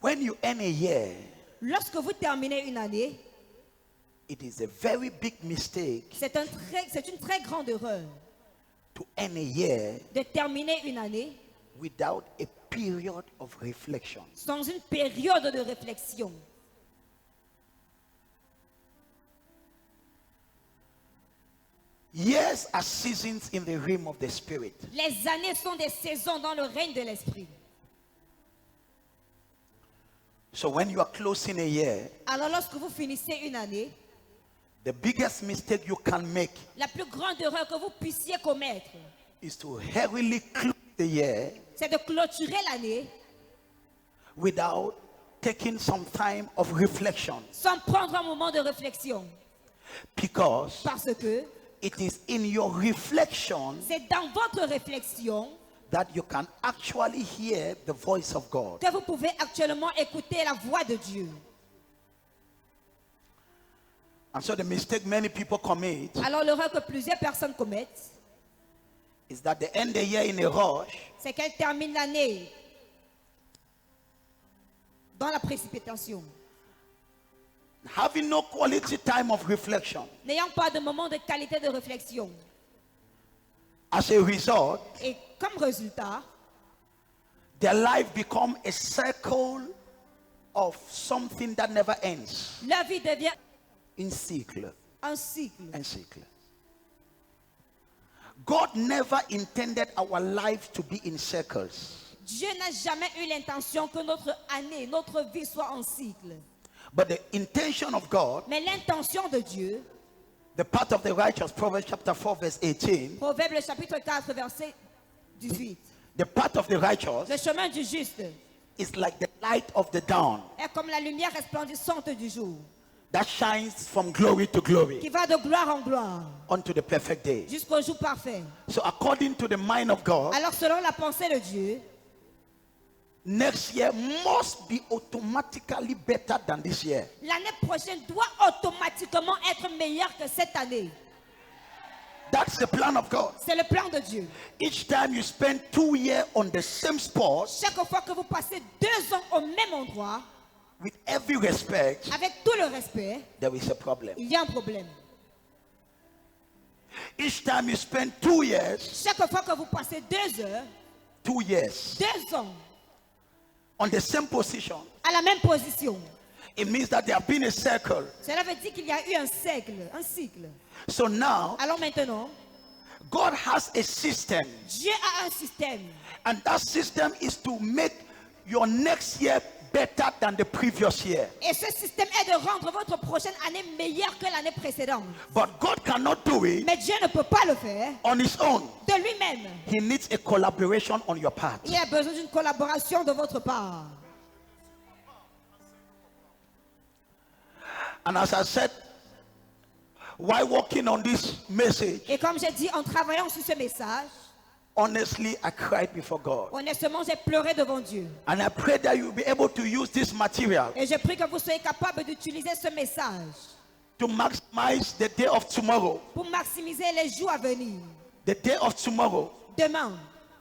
When you end a year, Lorsque vous terminez une année, it is a very big mistake c'est une très grande erreur to end a year de terminer une année without a period of reflection. sans une période de réflexion. Years are seasons in the realm of the spirit. Les années sont des saisons dans le règne de l'esprit. So when you are closing a year, Alors lorsque vous finissez une année, the biggest mistake you can make la plus grande erreur que vous puissiez commettre, is to hurriedly close the year c'est de clôturer l'année without taking some time of reflection, sans prendre un moment de réflexion. because Parce que it is in your reflection c'est dans votre réflexion that you can actually hear the voice of God. que vous pouvez actuellement écouter la voix de Dieu. And so the mistake many people commit Alors l'erreur que plusieurs personnes commettent, is that they end the year in a rush c'est qu'elles terminent l'année dans la précipitation, having no quality time of reflection. n'ayant pas de moment de qualité de réflexion. As a result, Et comme résultat, their life become a circle of something that never ends. la vie devient In cycle un cycle. and cycle. God never intended our life to be in circles. Dieu n'a jamais eu l'intention que notre année, notre vie soit en cycle. But the intention of God, Mais l'intention de Dieu, the path of the righteous, Proverbs chapter 4 verse 18, Proverbe le chapitre 4 verset 18, the path of the righteous le chemin du juste is like the light of the dawn est comme la lumière resplendissante du jour, that shines from glory to glory qui va de gloire en gloire unto the perfect day. jusqu'au jour parfait. So according to the mind of God, Alors selon la pensée de Dieu, next year must be automatically better than this year. l'année prochaine doit automatiquement être meilleure que cette année. That's the plan of God. C'est le plan de Dieu. Each time you spend 2 years on the same spot, Chaque fois que vous passez 2 ans au même endroit, with every respect, avec tout le respect, there is a problem. il y a un problème. Each time you spend 2 years, Chaque fois que vous passez 2 heures, 2 years 2 ans on the same position, à la même position, it means that there have been a circle. cela veut dire qu'il y a eu un cycle. So now, Alors maintenant, God has a system, Dieu a un système. and that system is to make your next year better than the previous year. Et ce système est de rendre votre prochaine année meilleure que l'année précédente. But God cannot do it Mais Dieu ne peut pas le faire on his own. de lui-même. He needs a collaboration on your part. Il a besoin d'une collaboration de votre part. And as I said, while working on this message, Et comme j'ai dit, en travaillant sur ce message, honestly, I cried before God. honnêtement, j'ai pleuré devant Dieu. And I pray that you'll be able to use this material Et je prie que vous soyez capable d'utiliser ce message to maximize the day of tomorrow, pour maximiser les jours à venir. the day of tomorrow, Demain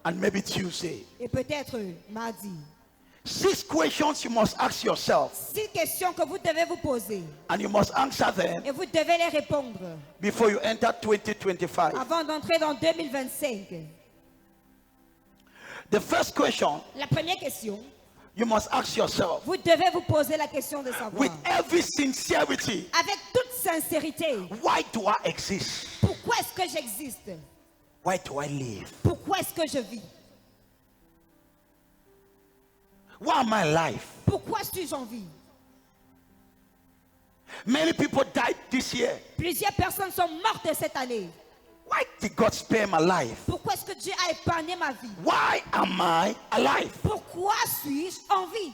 and maybe Tuesday. et peut-être mardi. 6 questions you must ask yourself, 6 questions que vous devez vous poser and you must answer them et vous devez les répondre before you enter 2025. avant d'entrer dans 2025. The first question La première question, you must ask yourself, vous devez vous poser la question de savoir, with every sincerity, avec toute sincérité, why do I exist? pourquoi est-ce que j'existe? Why do I live? Pourquoi est-ce que je vis? Why am I alive? Pourquoi suis-je en vie? Many people died this year. Plusieurs personnes sont mortes cette année. Why did God spare my life? Pourquoi est-ce que Dieu a épargné ma vie? Why am I alive? Pourquoi suis-je en vie?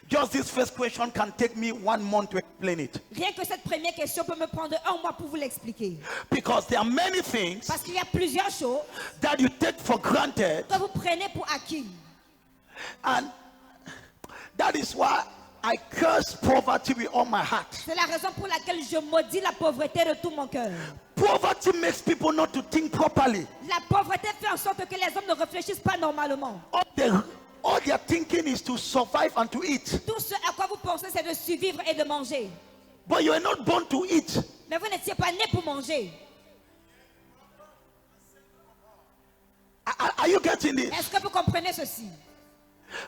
Just this first question can take me 1 month to explain it. Rien que cette première question peut me prendre 1 mois pour vous l'expliquer. Because there are many things Parce qu'il y a plusieurs choses that you take for granted, que vous prenez pour acquis. and that is why I curse poverty with all my heart. C'est la raison pour laquelle je maudis la pauvreté de tout mon cœur. Poverty makes people not to think properly. La pauvreté fait en sorte que les hommes ne réfléchissent pas normalement. All their thinking is to survive and to eat. Tout ce à quoi vous pensez, c'est de survivre et de manger. But you are not born to eat. Mais vous n'étiez pas né pour manger. Are you getting this? Est-ce que vous comprenez ceci?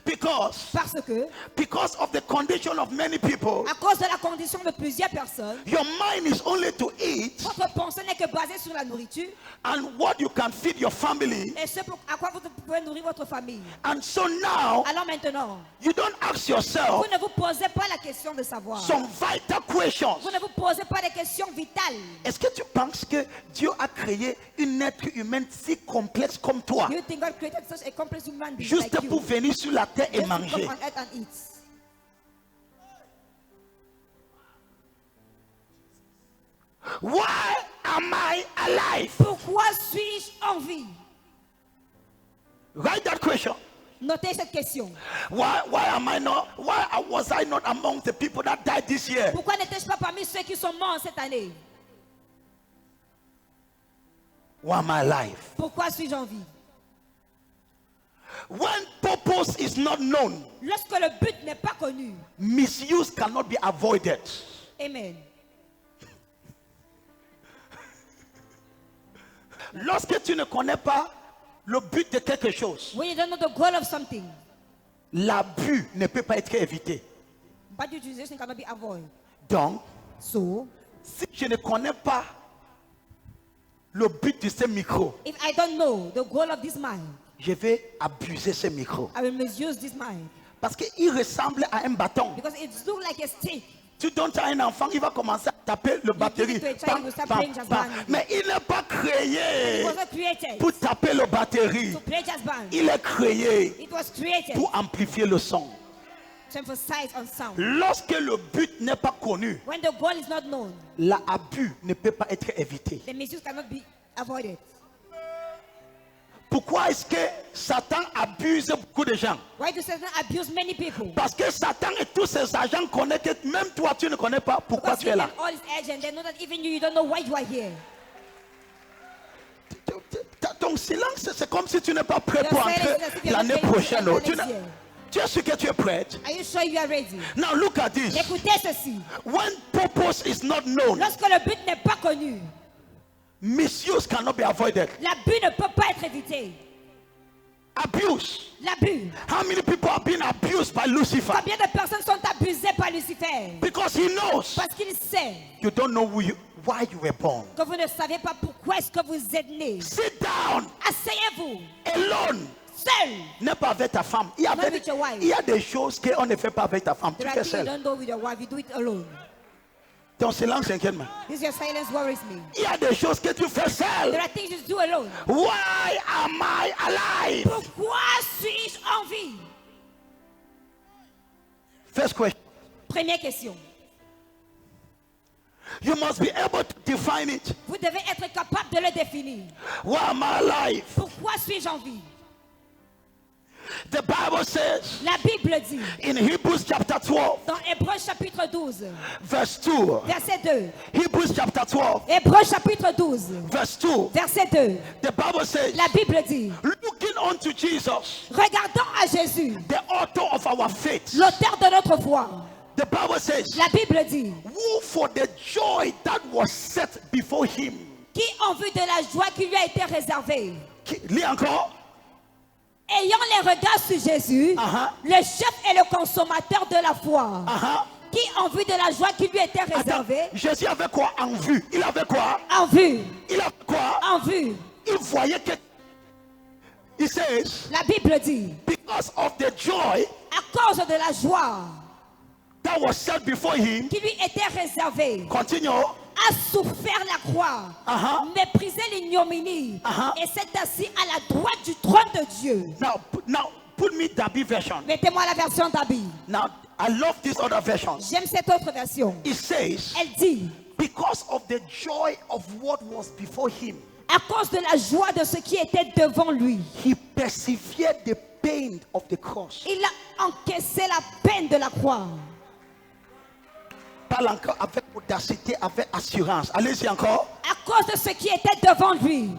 Because of the condition of many people, À cause de la condition de plusieurs personnes, your mind is only to eat votre pensée n'est que basée sur la nourriture and what you can feed your family. et ce à quoi vous pouvez nourrir votre famille. And so now, Alors maintenant, you don't ask yourself vous ne vous posez pas la question de savoir. some vital questions. Vous ne vous posez pas des questions vitales. Est-ce que tu penses que Dieu a créé une être humaine si complexe comme toi, You think God created such a complex human being juste like you? pour venir sur la terre et Just to manger? come on earth and eat. Why am I alive? Pourquoi suis-je en vie? Write that question. Notez cette question. Why was I not among the people that died this year? Pourquoi n'étais-je pas parmi ceux qui sont morts cette année? Why am I alive? Pourquoi suis-je en vie? When purpose is not known, Lorsque le but n'est pas connu. misuse cannot be avoided. Amen. Lorsque tu ne connais pas le but de quelque chose, When you don't know the goal of something, l'abus ne peut pas être évité. bad utilization cannot be avoided. Donc, So, si je ne connais pas le but de ce micro, if I don't know the goal of this mind, je vais abuser ce micro. I will misuse this mind. Parce qu'il ressemble à un bâton. Because it looks like a stick. Tu donnes à un enfant, il va commencer à taper le batterie. give it to a child, Bam, he will start bam, playing jazz bam. band. Mais il n'est pas It créé wasn't created pour taper le batterie. to play jazz band. Il est créé It was created pour amplifier le son. to emphasize on sound. Lorsque le but n'est pas connu, When the goal is not known, l'abus ne peut pas être évité. the misuse cannot be avoided. Pourquoi est-ce que Satan abuse beaucoup de gens? Why do Satan abuse many people? Parce que Satan et tous ses agents connaissent que même toi tu ne connais pas pourquoi Because tu es là. all his agents, they know that even you don't know why you are here. Ton silence, c'est comme si tu n'es pas prêt Your pour silence entrer is as if you're not l'année ready to prochaine. enter Tu next year. es sûr que tu es prête? Are you sure you are ready? Now look at this. Écoutez ceci. When purpose is not known, Lorsque le but n'est pas connu, misuse cannot be avoided. l'abus ne peut pas être évité. Abuse. L'abus. How many people have been abused by Lucifer? Combien de personnes sont abusées par Lucifer? Because he knows Parce qu'il sait you don't know why you were born. que vous ne savez pas pourquoi est-ce que vous êtes né. Sit down Asseyez-vous alone. seul. N'est pas avec ta femme. Il Not with your wife. y a des choses qu'on ne fait pas avec ta femme. Tu There fais are things you seul. don't do with your wife, you do it alone. Ton silence inquiète. This your silence worries me. Il y a des choses que tu fais seul. There are things you do alone. Why am I alive? Pourquoi suis-je en vie? First question. Première question. You must be able to define it. Vous devez être capable de le définir. Why am I alive? Pourquoi suis-je en vie? The Bible says La Bible dit in Hebrews chapter 12, dans Hébreux chapitre 12, verse 2. verset 2. Hebrews chapter 12, Hébreux chapitre 12, verse 2. verset 2. The Bible says, La Bible dit, looking unto Jesus, regardons à Jésus, the author of our faith. l'auteur de notre foi. The Bible says, La Bible dit, who for the joy that was set before him. qui en vue de la joie qui lui a été réservée, Lis encore. ayant les regards sur Jésus, le chef et le consommateur de la foi, qui en vue de la joie qui lui était réservée, Jésus avait quoi en vue? Il avait quoi? en vue, Il avait quoi? en vue. Il voyait que. He says, La Bible dit, because of the joy à cause de la joie that was set before him. qui lui était réservée, Continue. a souffert la croix, méprisé l'ignominie, et s'est assis à la droite du trône de Dieu. Now put me Dabi version. Mettez-moi la version d'Abi. Now I love this other version. J'aime cette autre version. It says, Elle dit, because of the joy of what was before him, à cause de la joie de ce qui était devant lui, he persevered the pain of the cross. il a encaissé la peine de la croix. Parle encore avec audacité, avec assurance. Allez-y encore. À cause de ce qui était devant lui,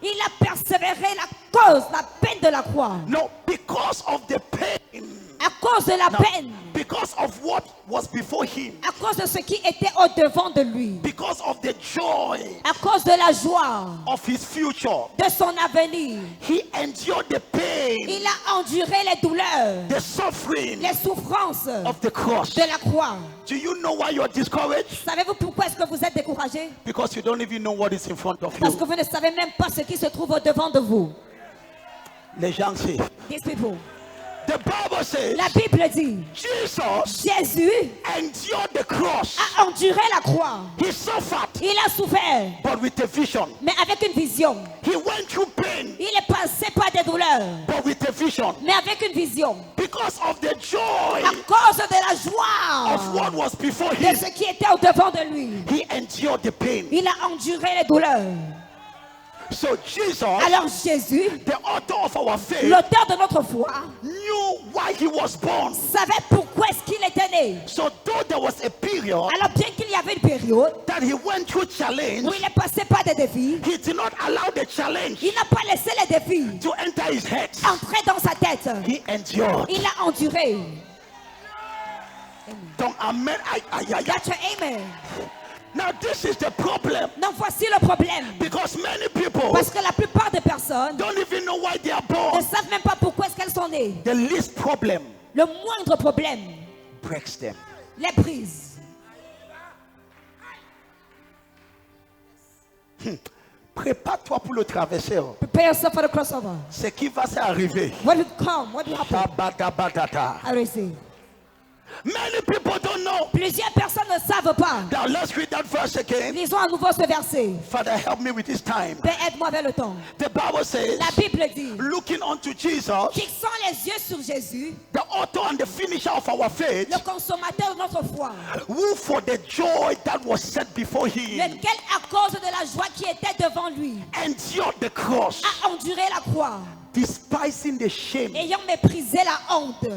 il a persévéré la peine de la croix. No, because of the pain. À cause de la peine. Because of what was before him. À cause de ce qui était au devant de lui. Because of the joy. À cause de la joie. Of his future. De son avenir. He endured the pain. Il a enduré les douleurs. The suffering. Les souffrances. Of the cross. De la croix. Do you know why you are discouraged? Savez-vous pourquoi est-ce que vous êtes découragé? Because you don't even know what is in front of you. Parce que vous ne savez même pas ce qui se trouve au devant de vous. Les gens savent. These people. The Bible says, la Bible dit, Jésus endured the cross. A enduré la croix. He suffered, il a souffert, but with a vision. Mais avec une vision. He went through pain, il est passé par des douleurs, but with a vision. Mais avec une vision. Because of the joy, à cause de la joie of what was before him, de ce qui était au devant de lui, he endured the pain. Il a enduré les douleurs. So Jesus, alors Jésus, the author of our faith, l'auteur de notre foi, knew why he was born. Savait pourquoi est-ce qu'il était né. So though there was a period, alors bien qu'il y avait une période, that he went through challenge, où il est passé par des défis, he did not allow the challenge, il n'a pas laissé les défis, to enter his head. Entrer dans sa tête. He endured. Il a enduré. Donc amen. That's your amen. Now this is the problem. Donc voici le problème. Because many people, parce que la plupart des personnes, don't even know why they are born. Ne savent même pas pourquoi est-ce qu'elles sont nées. The least problem, le moindre problème, breaks them. Les brise. Prépare-toi pour le traverser. Prepare yourself for the crossover. Ce qui va s'arriver. What will come? What will happen? I will see. Many people don't know. Plusieurs personnes ne savent pas. Now let's read that verse again. Lisons à nouveau ce verset. Father, help me with this time. Père, aide-moi avec le temps. The Bible says, la Bible dit, looking unto Jesus, fixant les yeux sur Jésus, the author and the finisher of our faith, le consommateur de notre foi, who for the joy that was set before him, lequel à cause de la joie qui était devant lui, endured the cross, a enduré la croix, despising the shame, ayant méprisé la honte.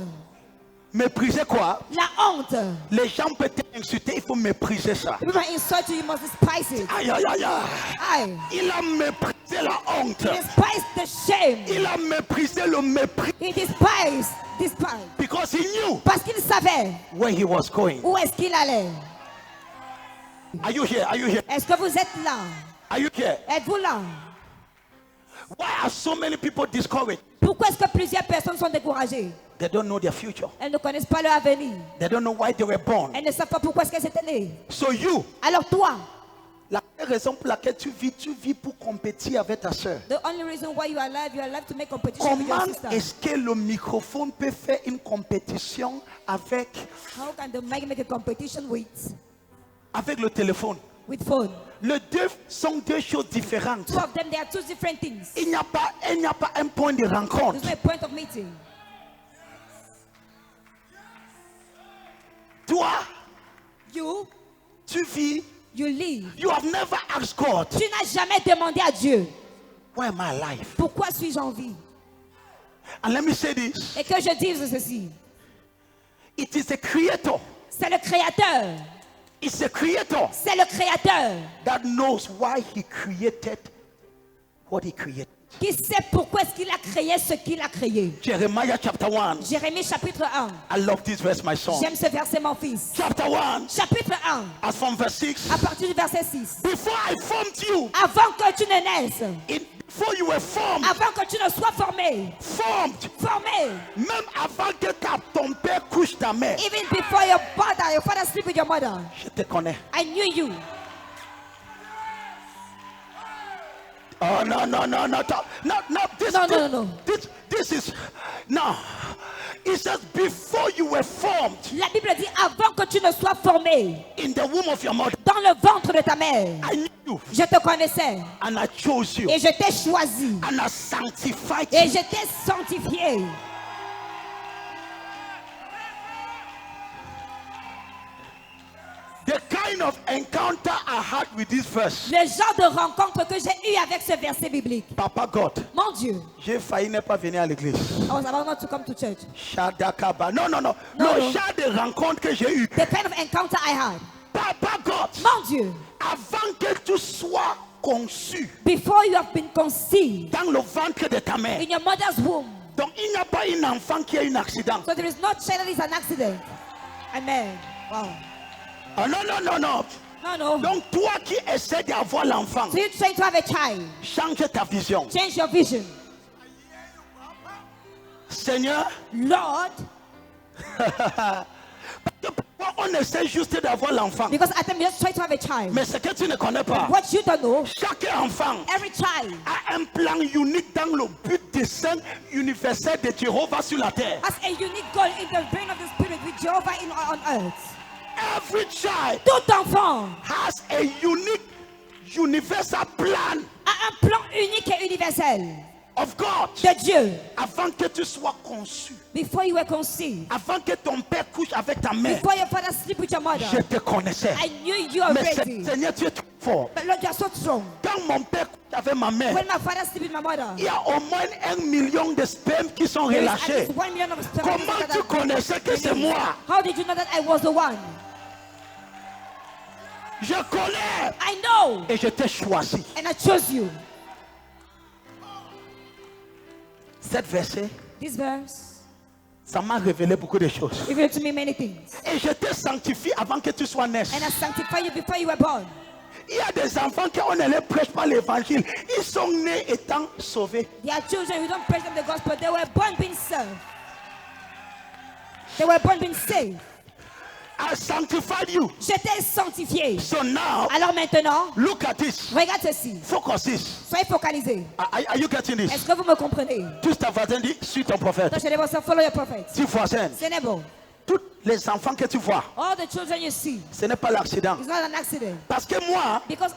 Mépriser quoi? La honte. Les gens peuvent t'insulter, il faut mépriser ça. People insult you, you must despise it. Aïe, aïe, aïe, aïe. Il a méprisé la honte. He despised the shame. Il a méprisé le mépris. He despised. Because he knew. Parce qu'il savait. Where he was going. Où est-ce qu'il allait? Are you here? Are you here? Est-ce que vous êtes là? Are you here? Êtes-vous là? Why are so many people discouraged? Pourquoi est-ce que plusieurs personnes sont découragées? They don't know their future. Elles ne connaissent pas leur avenir. They don't know why they were born. Elles ne savent pas pourquoi est-ce qu'elles étaient nées. So you. Alors toi. La raison pour laquelle tu vis pour compétir avec ta sœur. The only reason why you are alive to make competition with your sister. Comment est-ce que le microphone peut faire une compétition avec? How can the mic make a competition with? Avec le téléphone. With phone. Les deux sont deux choses différentes. Two of them, they are two different things. Il n'y a pas un point de rencontre. There's no point of meeting. Toi, tu vis, you live. You have never asked God. Tu n'as jamais demandé à Dieu. Why am I alive? Pourquoi suis-je en vie? And let me say this. Et que je dise ceci. It is the creator. C'est le créateur. It's the creator. C'est le créateur. That knows why he created what he created. Qui sait pourquoi est-ce qu'il a créé ce qu'il a créé. Jeremiah chapter 1. Jérémie chapitre 1. I love this verse, my son. J'aime ce verset, mon fils. Chapter 1. Chapitre 1. As from verse 6. À partir du verset 6. Before I formed you. Avant que tu ne naisses. Before you were formed. Avant que tu ne sois formé. Formed. Formé. Même avant que ton père couche ta mère. Even before your father sleep with your mother. Je te connais. I knew you. Oh no. This is no. It says before you were formed. La Bible dit avant que tu ne sois formé. In the womb of your mother. Dans le ventre de ta mère. I knew you. Je te connaissais. And I chose you. Et je t'ai choisi. And I sanctified you. Et je t'ai sanctifié. The kind kind of encounter I had with this verse. Le genre de rencontre que j'ai eu avec ce verset biblique. Papa God. Mon Dieu. J'ai failli ne pas venir à l'église. I was about not to come to church. Shadakaba. Non. Non. Le genre de rencontre que j'ai eu. The kind of encounter I had. Papa God. Mon Dieu. Avant que tu sois conçu. Before you have been conceived. Dans le ventre de ta mère. In your mother's womb. Donc il n'y a pas un enfant qui a un accident. So there is no child that is an accident. Amen. Wow. Oh, non. No. Donc toi qui essaies d'avoir l'enfant, So you're trying to have a child. change ta vision. Change your vision. Seigneur, Lord. on essaie juste d'avoir l'enfant. Because at times you just try to have a child. Mais ce que tu ne connais pas, What you don't know, chaque enfant every child a un plan unique dans le but du dessein universel de Jéhovah sur la terre. has a unique goal in the brain of the spirit with Jehovah on earth. Every child Tout enfant has a unique universal plan a un plan unique et universel of God. de Dieu. Avant que tu sois conçu, Before you were conceived, avant que ton père couche avec ta mère, before your father sleep with your mother, je te connaissais. I knew you Mais already. Seigneur, tu es trop fort. But Lord, you are so strong. Quand mon père couche avec ma mère, When my father sleep with my mother, il y a au moins 1 million de spermes qui sont there is at relâchés. least 1 million of sperm Comment that tu are connaissais que c'est released. moi? How did you know that I was the one? Je connais I know, et je t'ai choisi. and I chose you. Cet verset, This verse ça m'a révélé beaucoup de choses. revealed to me many things. Et je t'ai sanctifié avant que tu sois né. And I sanctify you before you were born. Il y a des enfants qu'on ne les prêche pas l'évangile. Ils sont nés étant sauvés. There are children who don't preach them the gospel. They were born being served. They were born being saved. I sanctified you. Je t'ai sanctifié. So now, Alors maintenant, look at this. regarde ceci. Focus this. Soyez focalisés. Are you getting this? Est-ce que vous me comprenez? Tous ta voisin dit, suis ton prophète. Donc, je vais follow your prophet. Tu voisin. C'est bon. Tous les enfants que tu vois, All the children you see, ce n'est pas l'accident. it's not an accident. Parce que moi, Because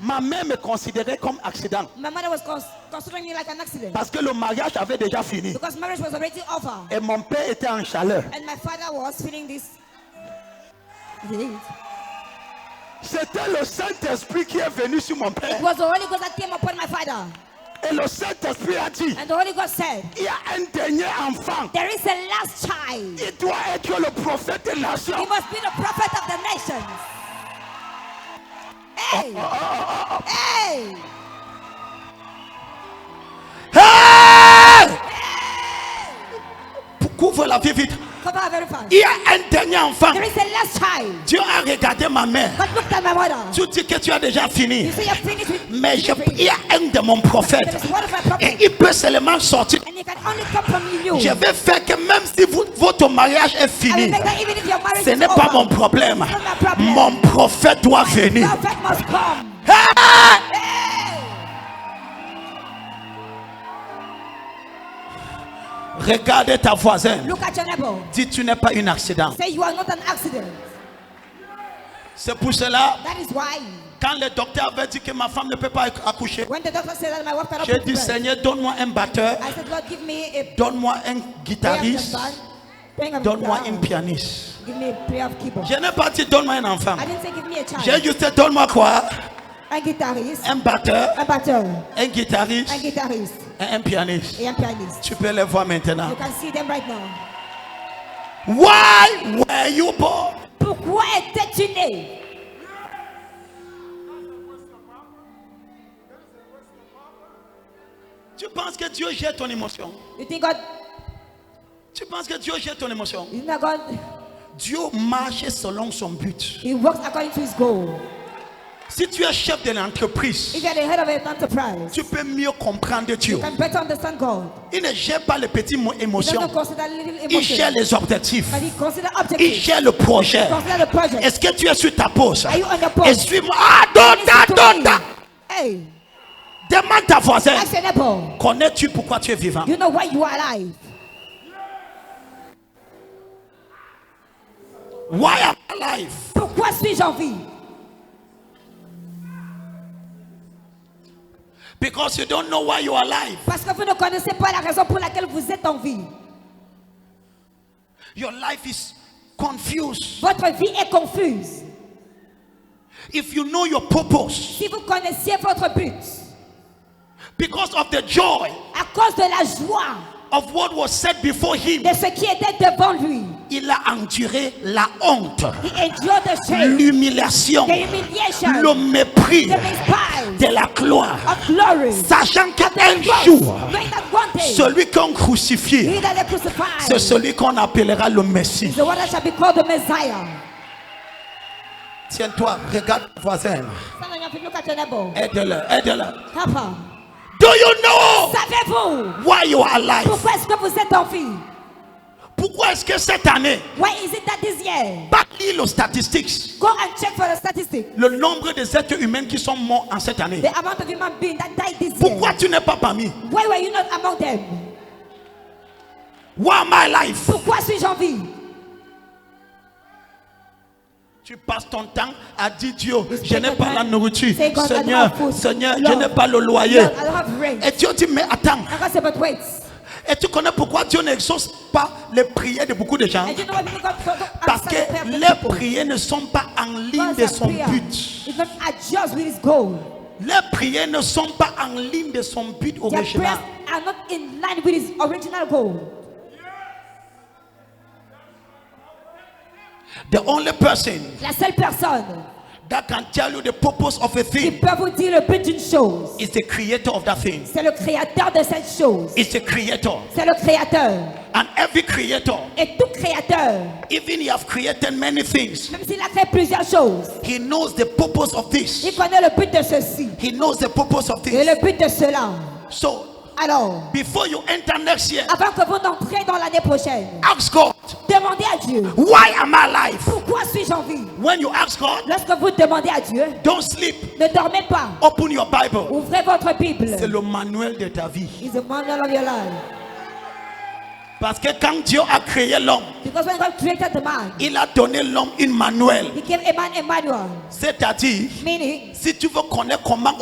ma mère me considérait comme accident. my mother was considering me like an accident. Parce que le mariage avait déjà fini. Because marriage was already over. Et mon père était en chaleur. And my father was feeling this heat. C'était le Saint-Esprit qui est venu sur mon père. It was the Holy Ghost that came upon my father. Et le Saint-Esprit a dit, And the Holy Ghost said, il y a un dernier enfant. there is a last child. Il doit être le prophète des nations. He must be the prophet of the nations. Hey! Hey! Hey! Couvre la vie vite. Come on, very fast. Il y a un dernier enfant. There is a last child. Dieu a regardé ma mère. God looked at my mother. Tu dis que tu as déjà fini. You say you're finished with Mais il y a un de mon prophète. There is one of my prophets. Et il peut seulement sortir. And it can only come from you. Je vais faire que même si votre mariage est I will fini, make that even if your marriage ce is n'est pas over. mon problème. It's not my problem. Mon prophète doit venir. Prophet must come. Hey! Hey! Regarde ta voisine. Look at your neighbor. Dis tu n'es pas un accident. Say you are not an accident. C'est pour cela, That is why quand le docteur avait dit que ma femme ne peut pas accoucher, when the doctor said that my wife cannot j'ai put dit birth, Seigneur, donne-moi un batteur, I said, Lord, give me a donne-moi un prayer of the guitariste, band, prayer of donne-moi the un band. pianiste. Give me a prayer of keyboard. Je n'ai pas dit donne-moi un enfant. I didn't say give me a child. J'ai juste dit donne-moi quoi? Un guitariste, Un batteur, un batteur, un guitariste un guitariste et un pianiste. et un pianiste. Tu peux les voir maintenant. You can see them right now. Why were you born? Pourquoi étais-tu né? Tu penses que Dieu gère ton émotion? You think God? Tu penses que Dieu gère ton émotion? You think God? Dieu marche selon son but. He works according to His goal. Si tu es chef de l'entreprise, If you are the head of an enterprise, tu peux mieux comprendre Dieu. you can better understand God. Il ne gère pas les petites He émotions. doesn't consider little Il emotions, gère les objectifs. but He consider Il objectives. gère le projet. Consider the project. Est-ce que tu es sur ta pause? Are you on your post? Et suis-moi. Ah, donne. Hey, Demande ta voisin. ask your neighbor. Connais-tu pourquoi tu es vivant? You know why you are alive? Why am I alive? Pourquoi suis-je en vie? Because you don't know why you are alive. Parce que vous ne connaissez pas la raison pour laquelle vous êtes en vie. Your life is confused. Votre vie est confuse. If you know your purpose, si vous connaissiez votre but, because of the joy à cause de la joie of what was set before him, de ce qui était devant lui, il a enduré la honte, he endured the shame, l'humiliation, the humiliation, le mépris the despise de la gloire, of glory, sachant of the qu'un cross, jour, knowing that one day, celui qu'on crucifie, he that is crucified c'est celui qu'on appellera le Messie. is the one that shall be called the Messiah. Tiens-toi, regarde ton voisin. Look at your neighbor. Aide-le, aide-le. Help her. Do you know Savez-vous why you are alive? pourquoi est-ce que vous êtes en vie? Pourquoi est-ce que cette année, Why is it that this year? pas lire les statistiques, Go and check for the statistics. le nombre des êtres humains qui sont morts en cette année? The amount of human beings that died this Pourquoi year. tu n'es pas parmi? Why were you not among them? Why am I alive? Pourquoi suis-je en vie? Tu passes ton temps à dire Dieu, je take n'ai your pas time. la nourriture. Say, God, I don't Seigneur, have food. Seigneur, je Lord, n'ai pas le loyer. Lord, I don't have rent. Et Dieu dit, mais attends. And God said, but wait. Et tu connais pourquoi Dieu n'exauce pas les prières de beaucoup de gens? And you know what people don't Parce answer the prayer que of the les people? prières ne sont pas en ligne God's de son prayer but. is not adjust with his goal. Les prières ne sont pas en ligne de son but Their prayers original. are not in line with his original goal. The only person La seule personne that can tell you the purpose of a qui thing peut vous dire le but d'une chose, is the creator of that thing. c'est le créateur de cette chose. It's the creator. C'est le créateur. And every creator, Et tout créateur, even he have created many things, même s'il a créé plusieurs choses, he knows the purpose of il this. connaît le but de ceci He knows the purpose of et this. le but de cela. So, Alors, before you enter next year, avant que vous n'entrez dans l'année prochaine, ask God, demandez à Dieu, why am I alive? pourquoi suis-je en vie? When you ask God, Lorsque vous demandez à Dieu, don't sleep. ne dormez pas. Open your Bible. Ouvrez votre Bible. C'est le manuel de ta vie. It's the manual of your life. Parce que quand Dieu a créé l'homme, Because when God created the man, il a donné l'homme une manuel. he gave a man a manual. C'est-à-dire, Meaning, si tu veux connaître comment,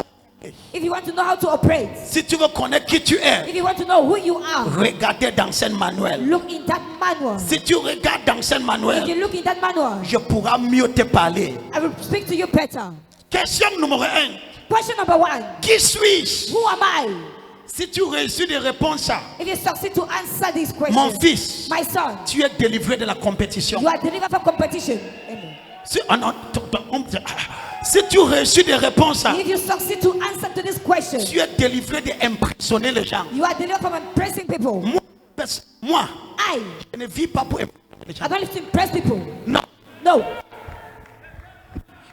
if you want to know how to operate, si tu veux connaître qui tu es, if you want to know who you are, regardez dans ce manuel. look in that manual. Si tu regardes dans ce If manuel, you look in that manual, je pourrai mieux te parler. I will speak to you better. Question numéro 1. Question number one, Qui suis-je? who am I? Si tu réussis de répondre ça, If you succeed to answer this mon question, fils, my son, tu es délivré de la compétition. you are delivered from competition. Amen. Si, si tu réussis de répondre ça, If you succeed to answer to this question, tu es délivré d'impressionner les gens. you are delivered from impressing people. Moi, I je ne vis pas pour impressionner les gens. don't live to impress people. Non, No,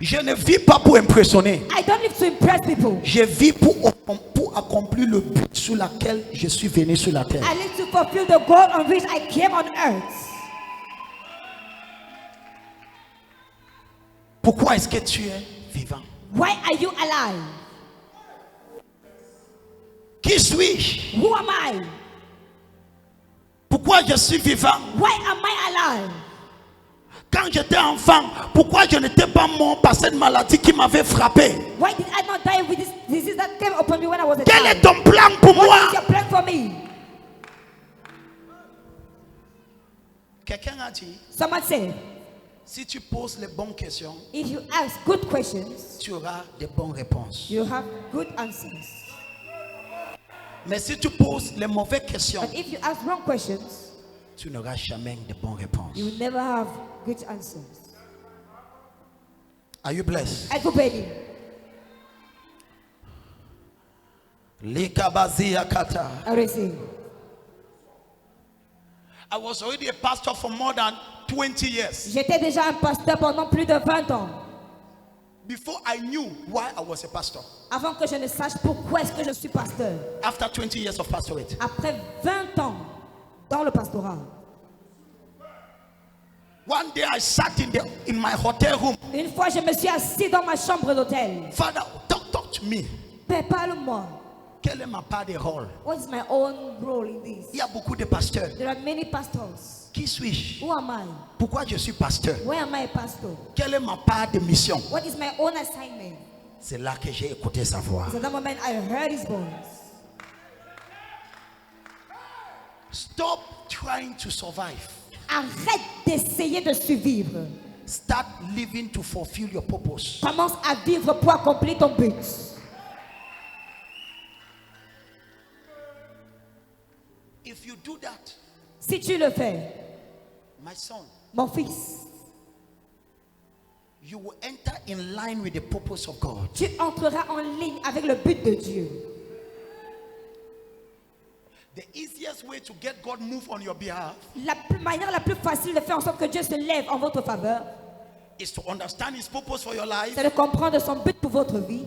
je ne vis pas pour impressionner. I don't live to impress people. Je vis pour accomplir le but sur lequel je suis venu sur la terre. I live to fulfill the goal on which I came on earth. Pourquoi est-ce que tu es vivant? Why are you alive? Qui suis-je? Who am I? Pourquoi je suis vivant? Why am I alive? Quand j'étais enfant, pourquoi je n'étais pas mort par cette maladie qui m'avait frappé? Why did I not die with this disease that came upon me when I was a Quel est child? ton plan pour moi? What is your plan for me? Quelqu'un a dit, Someone said, si tu poses les bonnes questions, if you ask good questions, tu auras de bonnes réponses. you have good answers. Mais si tu poses les mauvaises questions, But if you ask wrong questions, tu n'auras jamais de bonnes réponses. you will never have good answers. Are you blessed? Êtes-vous béni? Likabaziyakata. I receive. I was already a pastor for more than 20 years J'étais déjà un pasteur pendant plus de 20 ans. before I knew why I was a pastor. Avant que je ne sache pourquoi est-ce que je suis pasteur. After 20 years of pastorate, Après 20 ans dans le pastorat. one day I sat in my hotel room. Une fois, je me suis assis dans ma chambre d'hôtel. Father, talk to me. Père, parle-moi. Quelle est ma part de rôle? What is my own role in this? Il y a beaucoup de pasteurs. There are many pastors. Qui suis-je? Who am I? Pourquoi je suis pasteur? Why am I a pastor? Quelle est ma part de mission? What is my own assignment? C'est là que j'ai écouté sa voix. So at that moment, I heard his voice. Stop trying to survive. Arrête d'essayer de survivre. Start living to fulfill your purpose. Commence à vivre pour accomplir ton but. If you do that, si tu le fais, my son, mon fils, you will enter in line with the purpose of God. Tu entreras en ligne avec le but de Dieu. The easiest way to get God move on your behalf, la manière la plus facile de faire en sorte que Dieu se lève en votre faveur, is to understand His purpose for your life, c'est de comprendre son but pour votre vie,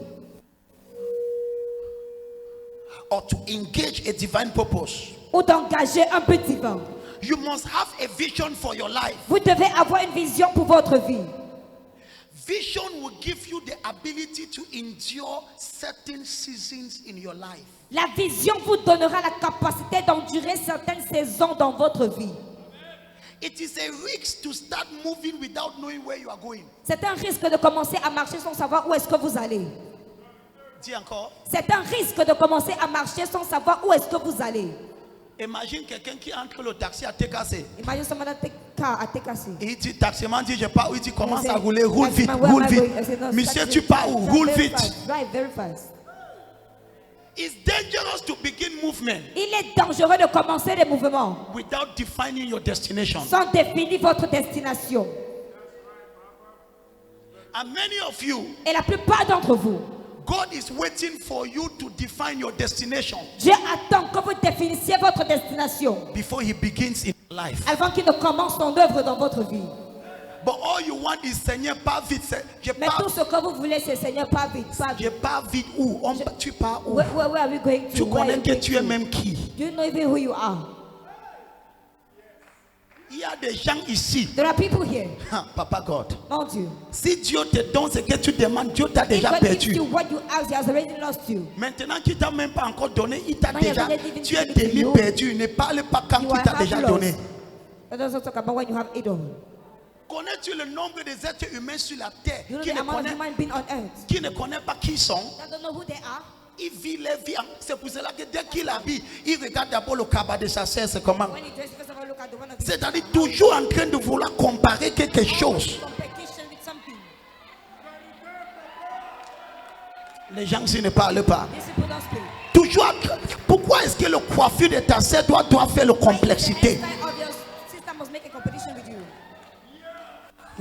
or to engage a divine purpose. ou d'engager un but divin. You must have a vision for your life. Vous devez avoir une vision pour votre vie. Vision will give you the ability to endure certain seasons in your life. La vision vous donnera la capacité d'endurer certaines saisons dans votre vie. It is a risk to start moving without knowing where you are going. C'est un risque de commencer à marcher sans savoir où est-ce que vous allez. Dis encore. C'est un risque de commencer à marcher sans savoir où est-ce que vous allez. Imagine quelqu'un qui entre le taxi à TKC. Imagine someone that take car à TKC. Et il dit, taximan dit, je pars où? Il dit, commence à rouler, roule vite, roule vite. Monsieur, tu pars où? Roule vite. Drive very fast. It's dangerous to begin movement. Il est dangereux de commencer des mouvements without defining your destination. sans définir votre destination. And many of you, Et la plupart d'entre vous, God is waiting for you to define your destination Dieu attend que vous définissiez votre destination before He begins in your life. avant qu'il ne commence son œuvre dans votre vie. But all you want is Seigneur, pas vite. Mais tout ce que vous voulez, c'est Seigneur, pas vite, pas Je vite. pars vite où? Tu pars où? Where are we going to? Tu Where are connais you que going tu es to? même qui? Do you know even who you are? Il y a des gens ici. There are people here. Papa God. Mon Dieu. Si Dieu te donne ce que tu demandes, Dieu t'a If déjà God gives perdu. you what you ask, He has already lost you. Maintenant qu'il t'a même pas encore donné, il t'a Now you déjà. have already Tu es given it to demi you. perdu. Ne parle pas quand You il are t'a half déjà lost. donné. Let us not talk about when you have it all. Connais-tu le nombre des êtres humains sur la terre You know qui the ne amount of connaissent human beings on earth qui ne connaît pas qui ils sont? that don't know who they are. Il vit les vies. C'est pour cela que dès qu'il habille, il regarde d'abord le cabas de sa sœur. C'est comment? When he dresses, first of all, look at the one of his C'est-à-dire toujours en train de vouloir comparer quelque chose. competition with something. Les gens s'y ne parlent pas. These people don't speak. Toujours. Pourquoi est-ce que le coiffure de ta sœur doit faire la complexité? The hairstyle of your sister must make a competition with you.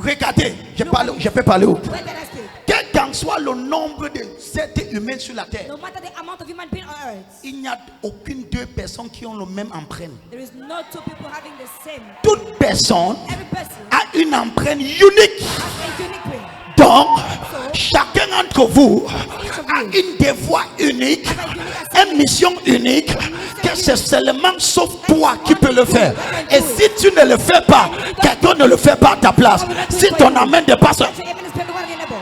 Regardez, je peux parler où? Where did I speak? Quel qu'en soit le nombre de êtres humains sur la terre, No matter the amount of human beings on earth, il n'y a aucune deux personnes qui ont le même empreinte. there is no two people having the same. Toute personne Every person a une empreinte unique. has a unique way. Donc, chacun d'entre vous a une devoir unique, une mission unique, que c'est seulement sauf toi qui peux le faire. Et si tu ne le fais pas, quelqu'un ne le fait pas à ta place. Si ton amène dépasse, Let you even spend the one of your neighbor.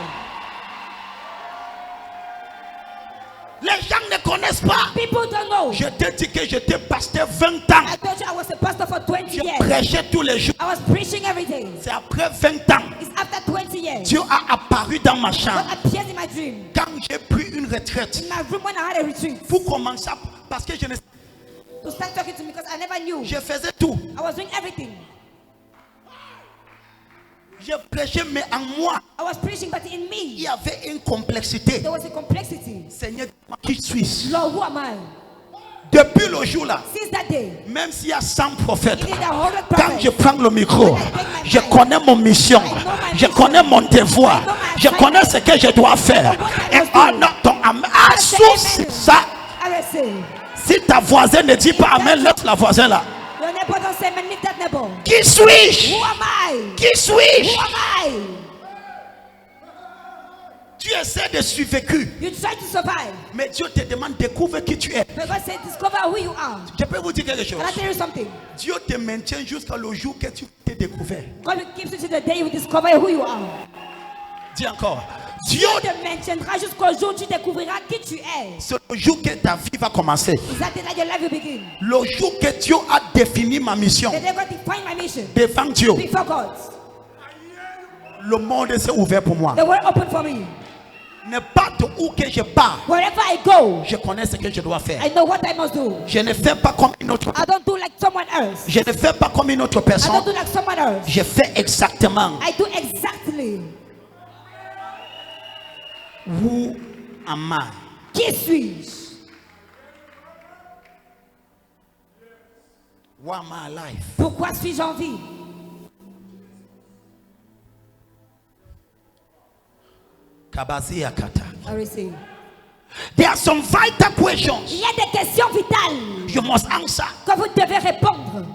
les gens ne connaissent pas. People don't know. Je t'ai dit que j'étais pasteur 20 ans. I told you I was a pastor for 20 Je years. prêchais tous les jours. I was preaching every day. C'est après 20 ans, It's after 20 years. Dieu a apparu dans ma God chambre. appeared in my dream. Quand j'ai pris une retraite, In my room when I had a retreat. pour commencer, parce que je ne To start talking to me because I never knew. je faisais tout. I was doing everything. Je prêchais, mais en moi, I was preaching, but in il me, y avait une complexité. there was a complexity. Seigneur, qui suis-je? Lord, who am I? Depuis le jour là, Since that day, même s'il y a 100 prophètes, it is a hundred quand je prophets. prends le micro, je connais mon mission, je connais mon devoir, je connais ce que je dois faire. Et en attendant, c'est ça. I will say, Si ta voisine ne dit pas amen, laisse la voisine là. your neighbor don't say, man, leave that neighbor. Qui suis-je? Who am I? Qui suis-je? Who am I? Tu essaies de survivre, You try to survive. mais Dieu te demande découvre qui tu es. But God said, discover who you are. Je peux vous dire quelque chose. Can I tell you something? Dieu te maintient jusqu'au jour que tu t'es découvert. God will keep you to the day you discover who you are. Dis encore. Dieu, Dieu te maintiendra jusqu'au jour où tu découvriras qui tu es. c'est le jour que ta vie va commencer. Is that the day your life will begin? Le jour que Dieu a défini ma mission The day God defined my mission devant Dieu, before God. le monde s'est ouvert pour moi. The way open for me. N'importe où que je pars, Wherever I go, je connais ce que je dois faire. I know what I must do. Je ne fais pas comme une autre. I don't do like someone earth. Je ne fais pas comme une autre I personne. don't do like someone else. Je fais exactement. I do exactly. Who am I? Qui suis-je? Why am I alive? Pourquoi suis-je en vie? Kabasi Yakata. I receive. There are some vital questions Il y a des questions vitales you must answer. que vous devez répondre.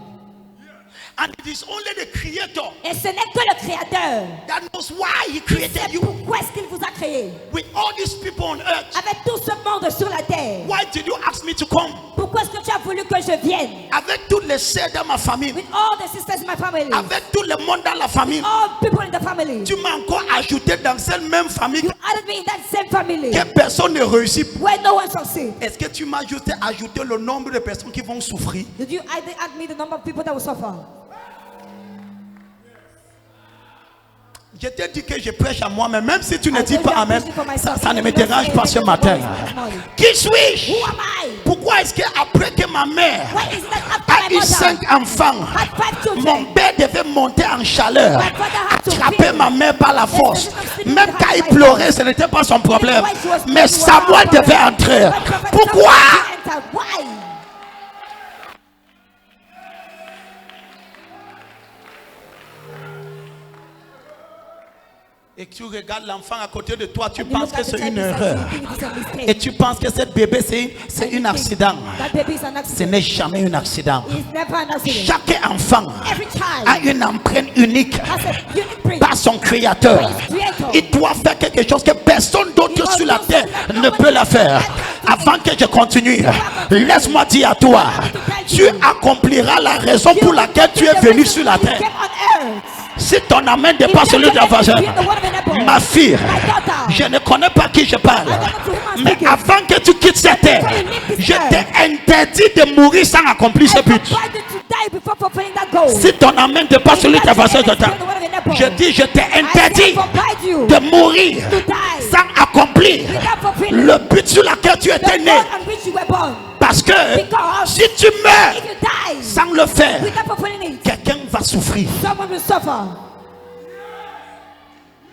And it is only the Creator Et ce n'est que le Créateur that knows why He qui created sait you. pourquoi est-ce qu'il vous a créé. With all these people on earth, Avec tout ce monde sur la terre. why did you ask me to come? Pourquoi est-ce que tu as voulu que je vienne? Avec tous les sœurs dans ma famille, With all the sisters in my family. avec tout le monde dans la famille, All people in the family. tu m'as encore ajouté dans cette même famille You added me in that same family. que personne ne réussit. Where no one succeeds. Est-ce que tu m'as juste ajouté le nombre de personnes qui vont souffrir? Did you add me the number of people that will suffer? Je t'ai dit que je prêche à moi-même, même si tu ne I dis told pas you I'm Amen, preaching for myself. ça ne me You don't dérange say pas ce anything matin. this morning. Qui suis-je? Who am I? Pourquoi est-ce qu'après que ma mère Why is that after a my eu mother 5 enfants, had 5 children? mon père devait monter en chaleur, My father had to attraper feed. ma mère par la force. Yes, Même quand il pleurait, ce n'était pas son problème. Why she was Mais praying, Samuel wow, devait entrer. But prophet Pourquoi? Samuel entered. Why? Et tu regardes l'enfant à côté de toi, tu You penses look que at the c'est child une beside erreur. you, you think it is a mistake. Et tu penses que ce bébé, c'est un accident. That baby is an Ce accident. n'est jamais un accident. It's never an accident. Chaque enfant Every child a une empreinte unique has a unique print. par son créateur. Il doit faire quelque chose que personne d'autre sur la terre ne peut la faire. Avant que je continue, laisse-moi dire à toi, tu accompliras la raison pour laquelle tu es venu sur la terre. Came on earth. Si ton amène dépasse celui de la voisine, ma fille, je ne connais pas qui je parle. Mais avant que tu quittes cette terre, je t'ai interdit de mourir sans accomplir ce but. Why did you die before fulfilling that goal? Si ton amène dépasse celui de la voisine, je dis, je t'ai interdit de mourir sans accomplir le but sur lequel tu étais né. on which you were born. Parce que si tu meurs If you die sans le faire, without fulfilling it, quelqu'un va souffrir. someone will suffer.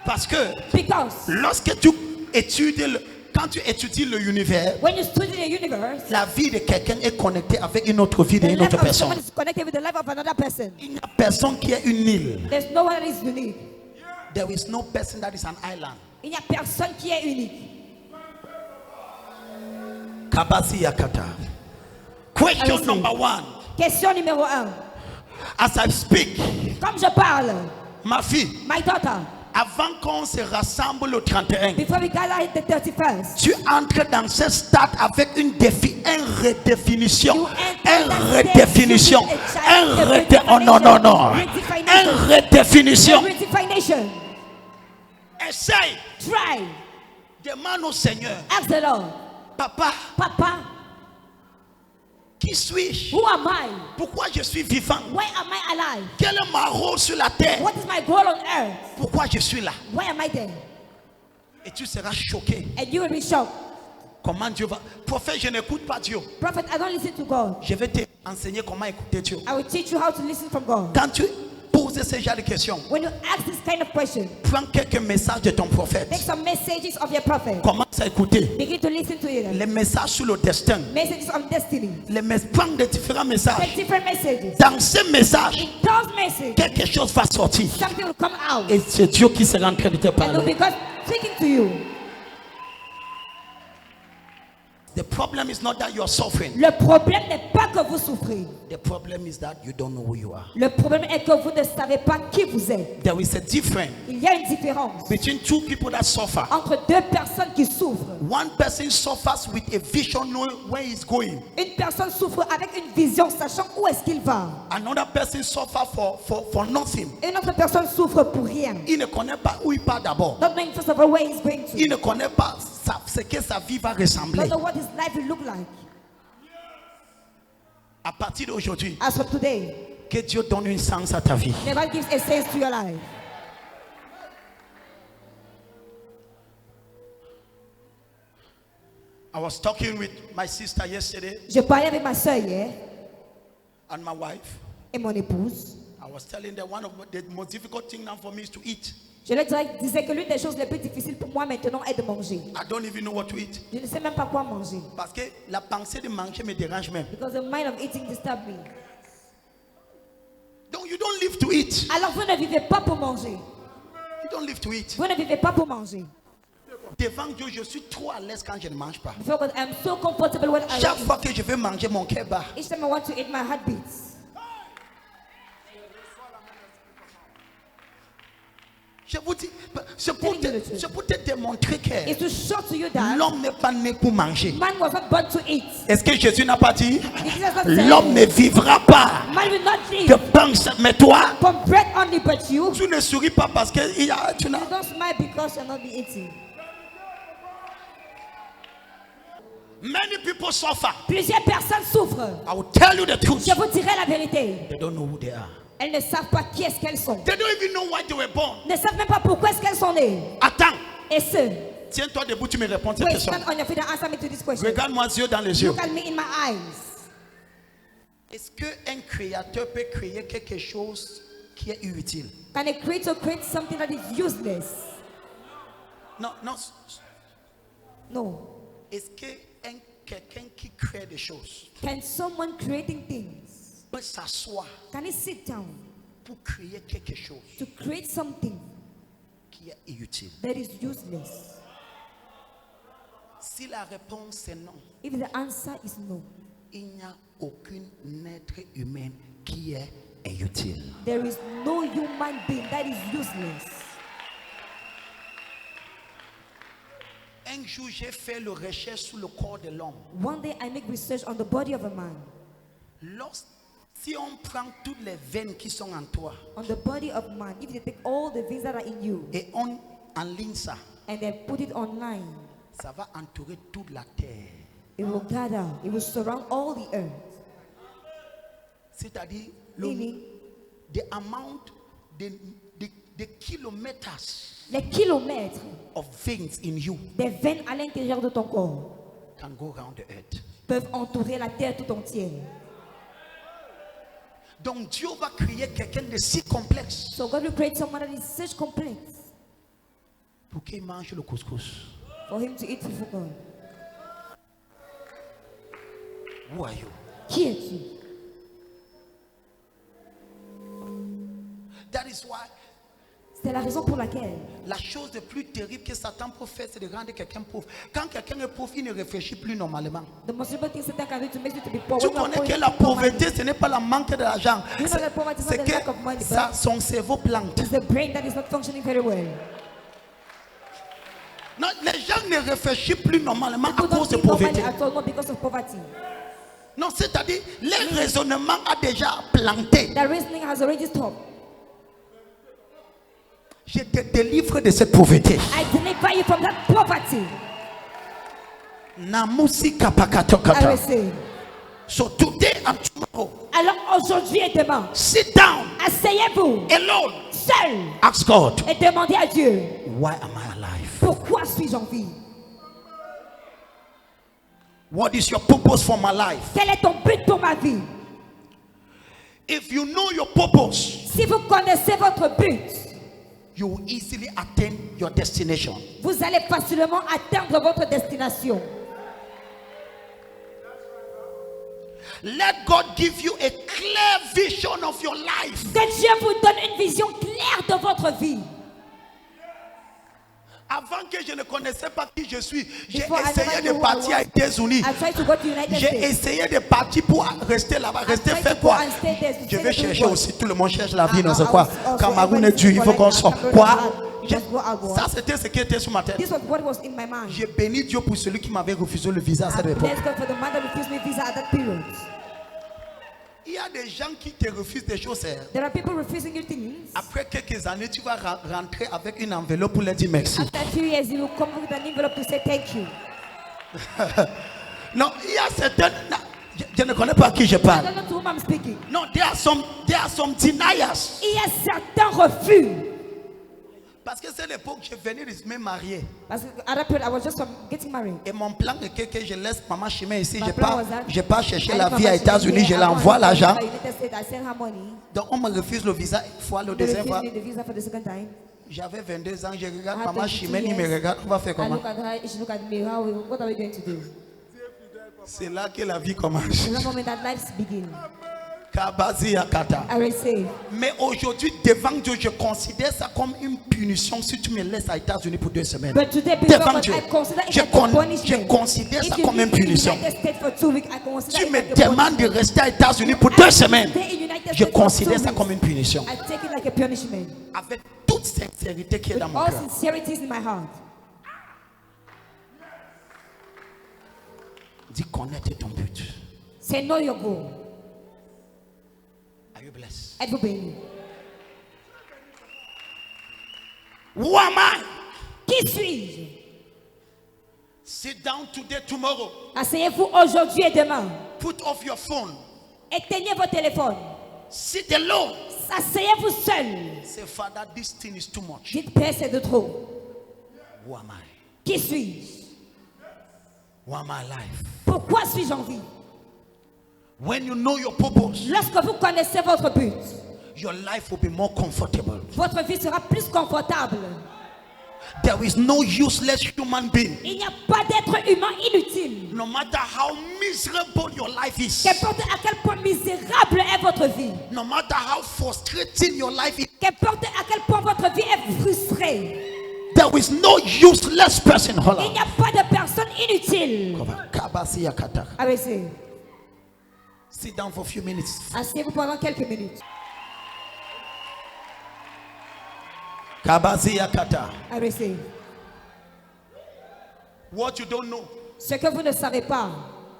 Parce que Because lorsque tu étudies, quand tu étudies l'univers, when you study the universe, la vie de quelqu'un est connectée avec une autre vie the d'une life autre of personne. someone is connected with the life of another person. Il n'y a personne qui est une île. There's no one that is unique. There is no person that is an island. Il n'y a personne qui est unique. Kabasi Yakata. Question Allez-y. number 1. Question numéro 1. As I speak, Comme je parle, ma fille, my daughter, avant qu'on se rassemble au 31, before we gather at the 31st, tu entres dans ce stade avec une redéfinition. You enter Une that redéfinition. stage with Oh non, non, non. redefinition. Une redéfinition. redefinition. Essaye. Try. Demande au Seigneur. Ask the Lord, Papa, Papa, qui suis-je? who am I? Pourquoi je suis vivant? Why am I alive? Quel est mon rôle sur la terre? What is my goal on earth? Pourquoi je suis là? Why am I there? Et tu seras choqué. And you will be shocked. Comment Dieu va? Prophète, je n'écoute pas Dieu. Prophet, I don't listen to God. Je vais te enseigner comment écouter Dieu. I will teach you how to listen from God. Quand tu poses ce genre de questions, When you ask this kind of question, prends quelques messages de ton prophète. take some messages of your prophet. Commence à écouter Begin to listen to it. les messages sur le destin. Messages on destiny. Prends des différents messages. Take different messages. Dans ces messages, In those messages, quelque chose va sortir. something will come out. Et c'est Dieu qui sera en train de te And it will parler. be God speaking to you. The problem is not that you are suffering. Le problème n'est pas que vous souffrez. The problem is that you don't know who you are. Le problème est que vous ne savez pas qui vous êtes. There is a difference Il y a une différence between two people that suffer. entre deux personnes qui souffrent. One person suffers with a vision knowing where he's going. Une personne souffre avec une vision sachant où est-ce qu'il va. Another person suffers for nothing. Une autre personne souffre pour rien. Il ne connaît pas où il part d'abord. Not knowing first of all where he's going to. Il ne connaît pas ce que sa vie va ressembler. Not know what his life will look like. À partir d'aujourd'hui, As for today, que Dieu donne une sens à ta vie. never gives a sense to your life. I was talking with my sister yesterday, Je parlais avec ma soeur hier And my wife, Et mon épouse, I was telling them one of the most difficult things now for me is to eat. je leur disais que l'une des choses les plus difficiles pour moi maintenant est de manger. I don't even know what to eat. Je ne sais même pas quoi manger. Parce que la pensée de manger me dérange même. Because the mind of eating disturbs me. Donc you don't live to eat. Alors vous ne vivez pas pour manger. You don't live to eat. Vous ne vivez pas pour manger. Devant Dieu, je suis trop à l'aise quand je ne mange pas. Before God, I'm so comfortable when I Chaque eat. fois que je veux manger, mon cœur bat. Each time I want to eat, my heart beats. Je vous dis, c'est pour te démontrer It's que to show to you that l'homme n'est pas né pour manger. man was not born to eat. Est-ce que Jésus n'a pas dit? Jesus has not said, L'homme ne vivra pas man will not de live pain, mais toi, from bread only, but you tu ne souris pas parce que tu n'as. don't smile because you're not be eating. Many people suffer. Plusieurs personnes souffrent. I will tell you the truth. Je vous dirai la vérité. They don't know who they are. Elles ne savent pas qui est-ce qu'elles sont. They don't even know why they were born. Ne savent même pas pourquoi est-ce qu'elles sont nées. Attends. Et ce, Tiens-toi debout, tu me réponds à cette wait, question. stand on your feet and answer me to this question. Regarde-moi les yeux dans les yeux. Look at me in my eyes. Est-ce qu'un créateur peut créer quelque chose qui est inutile? Can a creator create something that is useless? Non, non. No. Est-ce que quelqu'un qui crée des choses Can someone creating things, peut s'asseoir can he sit down pour créer quelque chose to create something qui est inutile? that is useless? Si la réponse est non, If the answer is no, il n'y a aucun être humain qui est inutile. there is no human being that is useless. Un jour, j'ai fait la recherche sur le corps de l'homme. One day I make research on the body of a man. Si on prend toutes les veines qui sont en toi On the body of man, if you take all the veins that are in you et on enligne ça, and then put it online, ça va entourer toute la terre. it will gather, it will surround all the earth. C'est-à-dire Meaning, the amount, the kilometers les kilomètres of veins in you des veines à l'intérieur de ton corps can go around the earth. peuvent entourer la terre tout entière. Donc Dieu va créer quelqu'un de si complexe So God will create someone that is such complex pour qu'il mange le couscous. for him to eat fufu corn. Who are you? Qui es-tu? That is why C'est la raison pour laquelle la chose la plus terrible que Satan peut faire, c'est de rendre quelqu'un pauvre. Quand quelqu'un est pauvre, il ne réfléchit plus normalement. the most important thing Satan can do to make you to be poor. Tu when you are connais poor, que you la don't have money. pauvreté, ce n'est pas le manque de l'argent. You know that poverty is not C'est the lack of money, que but son cerveau plante. it's the brain that is not functioning very well. Non, les gens ne réfléchissent plus normalement à People don't cause de think normally pauvreté. at all, not because of poverty. Non, c'est-à-dire, le raisonnement a déjà planté. The reasoning has already stopped. Je te délivre de cette pauvreté. I deliver you from that poverty. Namusi I kapakatokata. will say. So today and tomorrow, Alors aujourd'hui et demain, sit down asseyez-vous alone. seul Ask God, et demandez à Dieu, why am I alive? pourquoi suis-je en vie? What is your purpose for my life? Quel est ton but pour ma vie? If you know your purpose, Si vous connaissez votre but, you will easily attain your destination. vous allez facilement atteindre votre destination. Let God give you a clear vision of your life. Que Dieu vous donne une vision claire de votre vie. Avant que je ne connaissais pas qui je suis, j'ai Before I essayé never de knew who I partir aux was, États-Unis. I tried to go to United J'ai States. essayé de partir pour rester là-bas, rester tried faire to go quoi? and stay there, to Je stay vais there to chercher work. aussi, tout le monde cherche la vie, non I c'est quoi? was also Cameroun est everybody dur, il faut for qu'on like sorte. Cameroun Quoi? hard. Just go out, go Ça out. c'était ce qui était sur ma tête. This was what was in my mind. J'ai béni Dieu pour celui qui m'avait refusé le visa à cette époque. Bless God for the man that refused me visa at that period. Il y a des gens qui te refusent des choses. There are people refusing you things. Après quelques années, tu vas rentrer avec une enveloppe pour leur dire merci. After a few years, you will come with an envelope to say thank you. Non, il y a certaines. Non, je ne connais pas à qui je I parle. don't know to whom I'm speaking. Non, there are some deniers. Il y a certains refus. Parce que c'est l'époque où je venais de me marier. Parce que at that period, I was just getting married. Et mon plan est que je laisse maman chemin ici. My Je plan was that ne pars chercher I la leave vie my à machine États-Unis, je here. I l'envoie want l'argent. to go to the United States, I send her money. Donc on me refuse le visa une fois, le They deuxième fois. refused me the visa for the second time. J'avais 22 ans, je regarde I had maman 22 chemin, il me years. regarde, on va faire I comment? look at her, she look at me. What are we going to do? C'est là que la vie commence. In that moment that life begins. Kabazi Yakata. I receive. Mais aujourd'hui, devant Dieu, je considère ça comme une punition si tu me laisses aux États-Unis pour 2 semaines. But today, before Devant God, Dieu, I consider it je, like a punishment. je considère ça If you comme une live in the punition. United States for 2 weeks, I consider Tu it me like a demandes de punishment. rester aux États-Unis pour 2 semaines. Stay in United Je States for considère 2 ça weeks. comme une punition. I take it like a punishment. Avec toute sincérité qui est With dans mon all cœur. sincerities in my heart. Dis connaître ton but. Say know your goal. Are you blessed? Êtes-vous béni? Who am I? Qui suis-je? Sit down today, tomorrow. Asseyez-vous aujourd'hui et demain. Put off your phone. Éteignez vos téléphones. Sit alone. Asseyez-vous seul. Say, Father, this thing is too much. Dites, Père, c'est de trop. Who am I? Qui suis-je? Who am I alive? Pourquoi suis-je en vie? When you know your purpose, Lorsque vous connaissez votre but, your life will be more comfortable. votre vie sera plus confortable. There is no useless human being. Il n'y a pas d'être humain inutile. No matter how miserable your life is, Qu'importe à quel point misérable est votre vie, no matter how frustrating your life is, qu'importe à quel point votre vie est frustrée, there is no useless person. Hold il on. n'y a pas de personne inutile. Kabasi Yakata. Arrêtez. Sit down for a few minutes. Asseyez-vous pendant quelques minutes. Kabasi Yakata. Arrêtez. What you don't know, Ce que vous ne savez pas,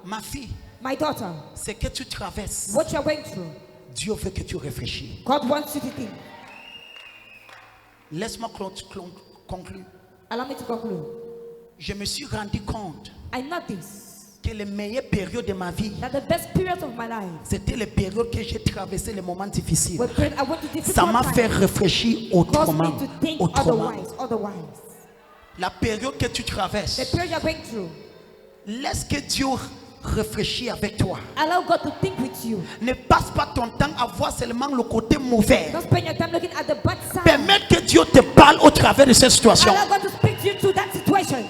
ma fille, my daughter, c'est que tu traverses. what you are going through, Dieu veut que tu réfléchis. God wants you to think. Laisse-moi conclure. Allow me to conclude. Je me suis rendu compte I noticed que les meilleures périodes de ma vie, that the best periods of my life c'était les périodes que j'ai traversé, les moments difficiles. were periods I went to difficult Ça m'a fait times. réfléchir Caused autrement. me to think Autrement. otherwise. La période que tu The traverses, period you're going through, laisse que Dieu réfléchisse avec toi. allow God to think with you. Ne passe pas ton temps à voir seulement le côté mauvais. Don't spend your time looking at the bad side. Permets que Dieu te parle au travers de cette situation. Allow God to speak to you through that situation.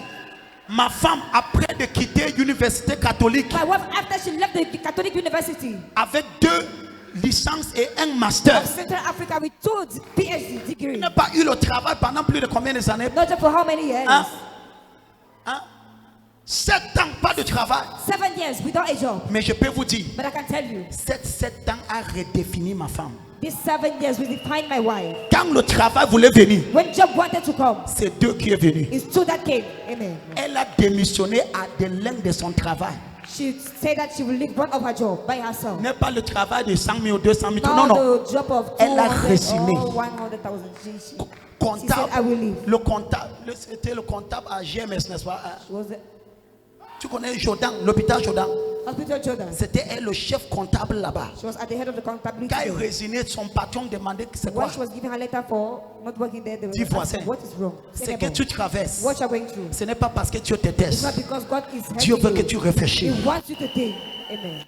Ma femme, après de quitter l'université catholique My wife, after she left the Catholic University avec 2 licences et un master, of Central Africa with 2 PhD degrees, n'a pas eu le travail pendant plus de combien d'années? not just for how many years? Hein? 7 ans, pas de travail. 7 years without a job. Mais je peux vous dire, But I can tell you, 7 ans a redéfini ma femme. these 7 years will define my wife. Quand le travail voulait venir, When job wanted to come, c'est Dieu qui est venu. it's 2 that came. Amen. Elle a démissionné à de l'un de son travail. She said that she will leave one of her job by herself. N'est pas le travail de 100 000 ou 200 000. Not Non, non. the job of Elle a 200 resigné. or 100,000. She said, Comptable, I will leave. le comptable, c'était le comptable à GMS, n'est-ce pas? She was the Tu connais Jordan, l'hôpital Jordan. hospital Jordan. C'était elle le chef comptable là-bas. She was at the head of the comptability. Quand il résignait, son patron demandait que c'est When quoi? she was giving her letter for not working there, they were Dis asking, voisin. what is wrong? C'est que tu traverses. What you are going through. Ce n'est pas parce que Dieu te It's teste. not because God is Dieu helping veut que you. tu réfléchisses. He wants you to think. Amen.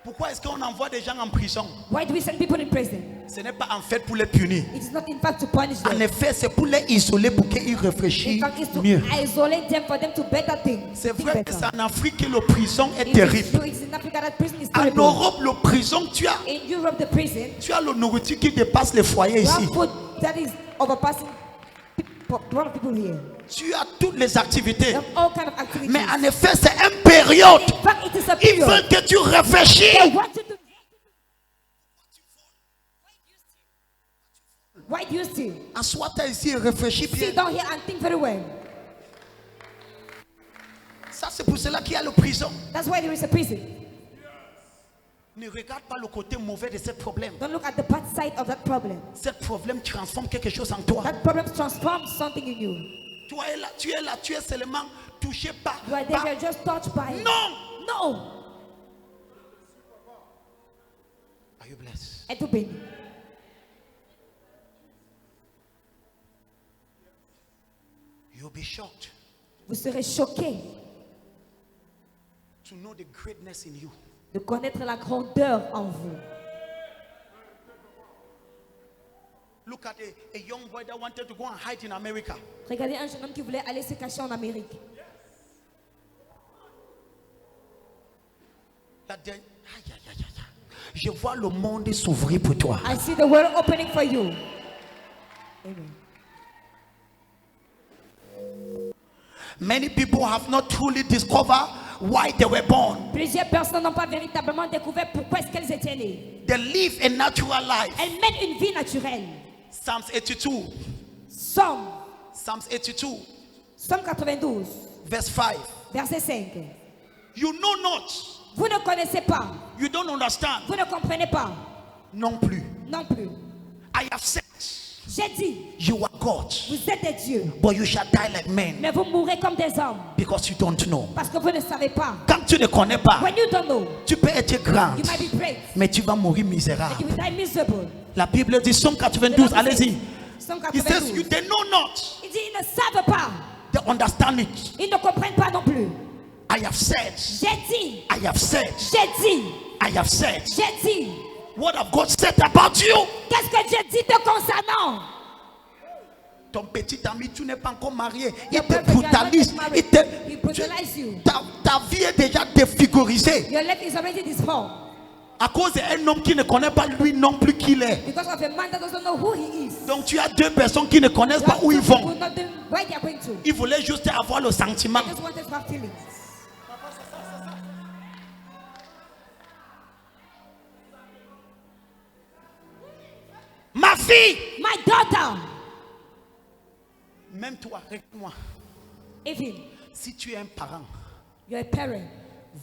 Pourquoi est-ce qu'on envoie des gens en prison? Why do we send people in prison? Ce n'est pas en fait pour les punir. It is not in fact to punish En them. effet, c'est pour les isoler pour qu'ils In réfléchissent fact, it's to mieux. isolate them for them to better think. C'est Think vrai que better. c'est en Afrique que la prison est It is terrible. true, it's in Africa that prison is En terrible. Europe, la prison, tu as In Europe, the prison, la nourriture qui dépasse les foyers you ici. have food that is overpassing a lot of people here. Tu as toutes les activités. You have all kind of activities. Mais en effet, c'est une période. In fact, it is a Ils period. veulent que tu réfléchisses. They want you to. Why do you steal? Assois-toi ici et réfléchis bien. Sit down here and think very well. Ça, c'est pour cela qu'il y a la prison. That's why there is a prison. Ne regarde pas le côté mauvais de ce problème. Don't look at the bad side of that problem. Ce problème transforme quelque chose en toi. That problem transforms something in you. Tu es là, tu es seulement touché par. You are there, you're just touched by it. Non! No. Are you blessed? Êtes-vous béni? shocked Vous serez choqués to know the greatness in you. de connaître la grandeur en vous. Look at a young boy that wanted to go and hide in America. Regardez un jeune homme qui voulait aller se cacher en Amérique. Je vois le monde s'ouvrir pour toi. I see the world opening for you. Amen. Many people have not truly discovered why they were born. Plusieurs personnes n'ont pas véritablement découvert pourquoi est-ce qu'elles étaient nées. They live a natural life. Elles mènent une vie naturelle. Psalms 82. Psalms 82. Psalm 92, Verse 5. verset 5. You know not. Vous ne connaissez pas. You don't understand. Vous ne comprenez pas. Non plus. Non plus. I have said, J'ai dit, you are God, vous êtes des dieux, but you shall die like men, mais vous mourrez comme des hommes. because you don't know. Parce que vous ne savez pas. Quand tu ne connais pas, When you don't know, tu peux être grand, you might be great, mais tu vas mourir but misérable. you will die miserable. La Bible dit, Somme 92, allez-y. Psalm It says, 92. you they know not, Il dit, ils ne savent pas. they understand it. Ils ne comprennent pas non plus. I have said, J'ai dit, I have said, j'ai dit, I have said. j'ai dit. What have God said about you? Qu'est-ce que Dieu dit te concernant? Ton petit ami, tu n'es pas encore marié, il Your te perfect brutalise, guy, he tu- brutalize you. ta vie est déjà défigurisée Your life is already disformed à cause d'un homme qui ne connaît pas lui non plus qui il est. because of a man that doesn't know who he is. Donc tu as deux personnes qui ne connaissent You pas have où two ils vont. people not knowing where they are going to. Ils voulaient juste avoir le sentiment. They just wanted to have feelings. Ma fille, My daughter, même toi, regarde-moi. even Si tu es un parent, you're a parent,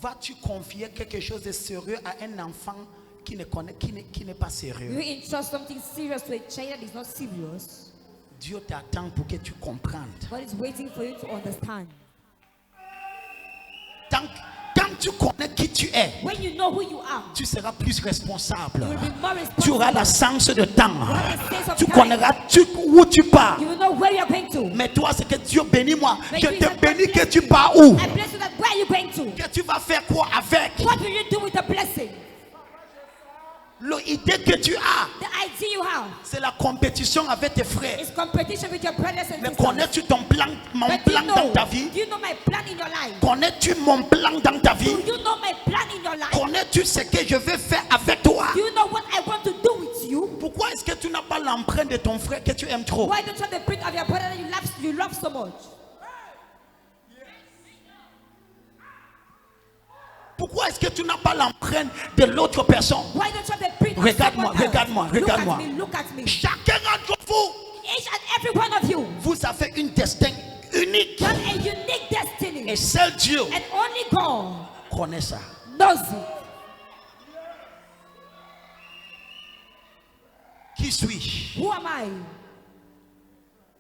vas-tu confier quelque chose de sérieux à un enfant qui ne connaît, qui n'est pas you sérieux? entrust something serious to a child that is not serious. Dieu t'attend pour que tu comprennes. God is waiting for you to understand. Quand tu connais qui tu es, When you know who you are, tu seras plus responsable. you will be more responsible. Tu auras la sens de temps. have a sense of Tu time. connaîtras où tu pars. You will know where you are going to. Mais toi, c'est que Dieu bénit moi. Mais Je tu te es bénis blessé. que tu pars où? I bless you that where are you going to? Que tu vas faire quoi avec? What will you do with the blessing? L'idée que tu as, The idea you have c'est la compétition avec tes frères. is competition with your brothers and Mais sisters. connais-tu ton plan, mon But plan dans ta vie? do you know my plan in your life? Connais-tu mon plan dans ta vie? Do you know my plan in your life? Connais-tu ce que je vais faire avec toi? Do you know what I want to do with you? Pourquoi est-ce que tu n'as pas l'empreinte de ton frère que tu aimes trop? Why don't you have the print of your brother that you love so much? Pourquoi est-ce que tu n'as pas l'empreinte de l'autre personne? Why don't you have the print of Regarde-moi, someone else? regarde-moi, regarde-moi. Look at me. Chacun d'entre vous, Each and every one of you vous avez une destin unique. have a unique destiny. Et seul Dieu And only God connaît ça. knows it. Qui suis-je? Who am I?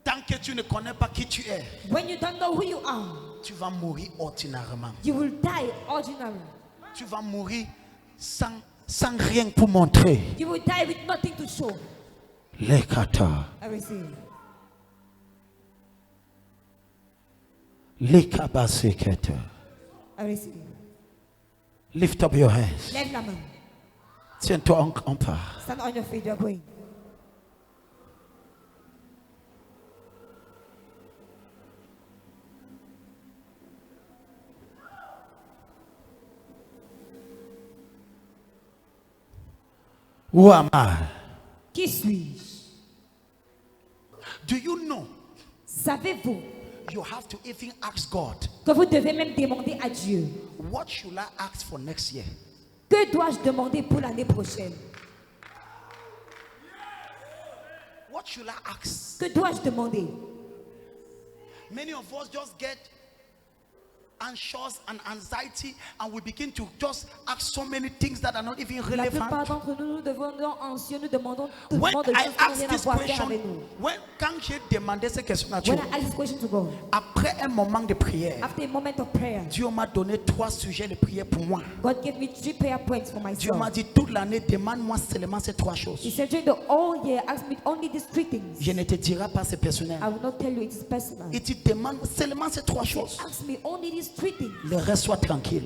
Tant que tu ne connais pas qui tu es, When you don't know who you are, tu vas mourir ordinairement. you will die ordinary. Tu vas mourir sans rien pour montrer. You will die with nothing to show. Les kata, I receive. les kabasekete. I receive. Lift up your hands. Lève la main. Tiens-toi en part. Stand on your feet. You're going. Who am I? Qui suis-je? Do you know Savez-vous you have to even ask God, que vous devez même demander à Dieu? what should I ask for next year? Que dois-je demander pour l'année prochaine? What should I ask? Que dois-je demander? Many of us just get anxious and anxiety, and we begin to just ask so many things that are not even La plupart relevant. d'entre nous, nous devenons anxieux, nous demandons tout le When monde de I choses qui n'ont ask rien à this voir faire question, avec nous. quand j'ai demandé ces questions à Dieu, When I ask this question to God, après un moment de prière, after a moment of prayer, Dieu m'a donné 3 sujets de prière pour moi. God gave me 3 prayer points for Dieu m'a myself. dit toute l'année, demande-moi seulement ces 3 He choses. said during the whole year, ask me only these 3 things. Je ne te dirai pas c'est personnel. I will not tell you it is personal. Il te demande seulement ces 3 choses. Ask me only these 3 things Le reste soit tranquille.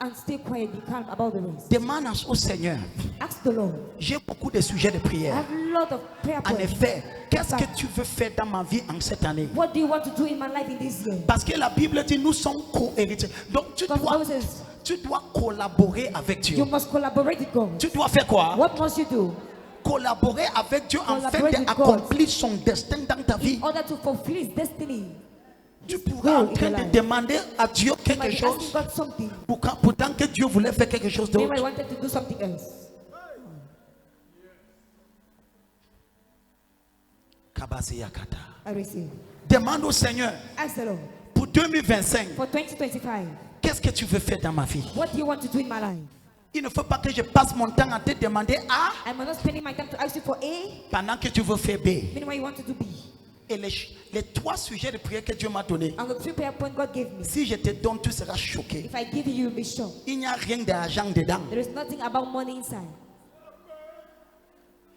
and stay quiet, be calm about the rest. Demande au Seigneur. Ask the Lord. J'ai beaucoup de sujets de I prière. have a lot of prayer En points. effet, qu'est-ce que tu veux faire dans ma vie en cette année? What do you want to do in my life in this year? Parce que la Bible dit nous sommes co-héritiers. Donc Because Moses, tu dois collaborer avec you Dieu. must collaborate with God. Tu dois faire quoi? What must you do Collaborer avec Dieu afin Collaborate with d'accomplir son destin dans ta vie. in order to fulfill His destiny? Tu pourras en train de demander à Dieu You quelque might be chose asking God something. pourtant que Dieu voulait faire quelque chose Maybe I d'autre. wanted to do something else. Kabasi Yakata. I receive. Demande au Seigneur Ask the Lord pour 2025, for 2025. qu'est-ce que tu veux faire dans ma vie? What do you want to do in my life? Il ne faut pas que je passe mon temps à te demander A I'm not spending my time to ask you for A, pendant que tu veux faire B. meanwhile you want to do B. Et les 3 sujets de prière que Dieu m'a donnés, And the 3 prayer points God gave me. si je te donne, tu seras choqué. If I give you, you'll be shocked. Il n'y a rien d'argent dedans. There is nothing about money inside.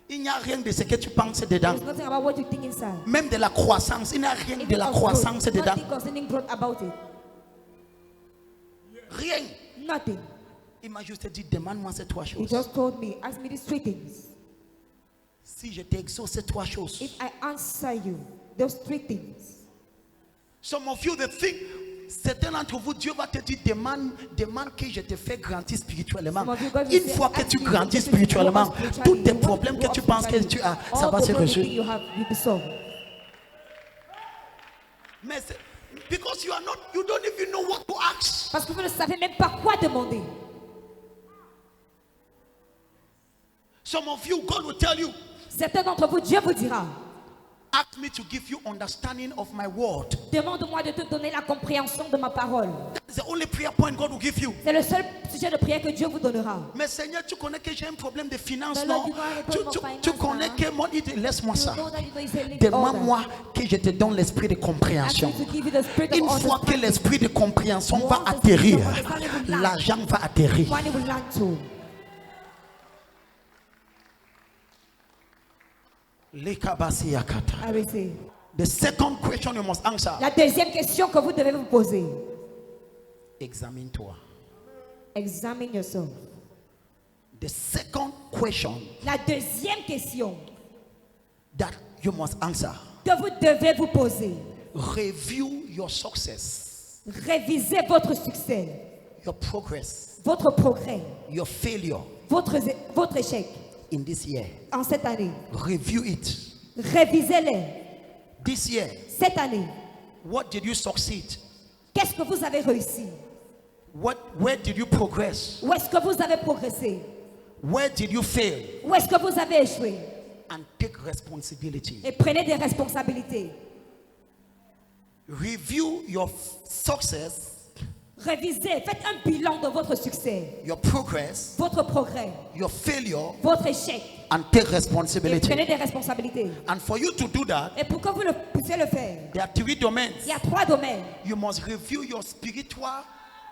Il n'y a rien de ce que tu penses dedans. There is nothing about what you think inside. Même de la croissance, il n'y a rien de la of croissance growth, dedans. nothing concerning growth about it. Rien. Nothing. Il m'a juste dit, demande-moi ces 3 He choses. just told me, ask me these 3 things. Si je t'exauce ces 3 choses. If I answer you those 3 things, Some of you, the thing, certains d'entre vous, Dieu va te dire, demande que je te fais grandir spirituellement. Some of you, God will Une say, fois que ask tu me grandis to grow spirituellement, spiritually. tous tes You want to problèmes que grow tu penses que tu as, ça all va the se problems you think résoudre. you have will be solved. Mais because you don't even know what to ask. Parce que vous ne savez même pas quoi demander. Some of you, God will tell you, Certains d'entre vous, Dieu vous dira, ask me to give you understanding of my word. demande-moi de te donner la compréhension de ma parole. That's the only prayer point God will give you. C'est le seul sujet de prière que Dieu vous donnera. Mais Seigneur, tu connais que j'ai un problème de finance, Mais non? Lord, you know I have a problem of Tu finance, connais hein? que mon idée, laisse-moi ça. You know that you know it's a little Demande-moi que je te donne l'esprit de order. compréhension. Ask me to give you the spirit of Une fois que understanding. l'esprit de compréhension va Once the atterrir, spirit of understanding will land, l'argent va atterrir. money will land too. Lekabasi yakata. I receive. The second question you must answer. La deuxième question que vous devez vous poser. Examine-toi. Examine yourself. The second question La deuxième question that you must answer. que vous devez vous poser. Review your success, Révisez votre succès, your progress, votre progrès, your failure votre échec in this year. en cette année. Review it. Révisez-les This year, cette année. what did you succeed? Qu'est-ce que vous avez réussi? Where did you progress? Où est-ce que vous avez progressé? Where did you fail? Où est-ce que vous avez échoué? And take responsibility. Et prenez des responsabilités. Review your success, Révisez, faites un bilan de votre succès, your progress, votre progrès, your failure, votre échec. and take Et responsibility. prenez des responsabilités. And for you to do that, Et pour que vous puissiez le faire, there are 3 domains. il y a 3 domaines. You must review your spiritual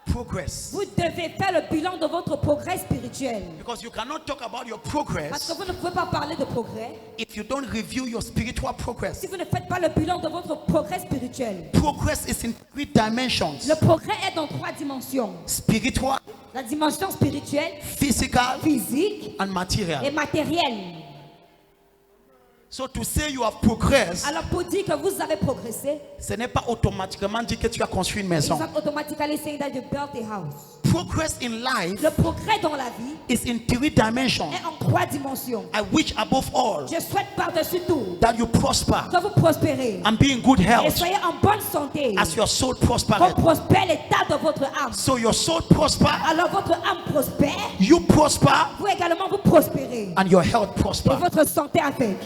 progress. Vous devez faire le bilan de votre progrès spirituel. Because you cannot talk about your Parce progress que vous ne pouvez pas parler de progrès if you don't review your spiritual si progress. vous ne faites pas le bilan de votre progrès spirituel. Progress is in 3 dimensions: Le progrès est dans 3 dimensions. spiritual, La dimension spirituelle, physical, physique and et material. matérielle. So to say you have progressed, Alors pour dire que vous avez progressé, ce n'est pas automatiquement dit que tu as construit une it's maison. not automatically saying that you built a house. Progress in life Le progrès dans la vie is in 3 dimensions. est en 3 dimensions. I wish above all Je souhaite par-dessus tout that you prosper que vous prospérez and be in good et health soyez en bonne santé. as your soul Comme prospereth. prospère l'état de votre âme. So your soul prosper, Alors votre âme prospère, you prosper, vous également vous prospérez. and your health Et prosper. votre santé avec.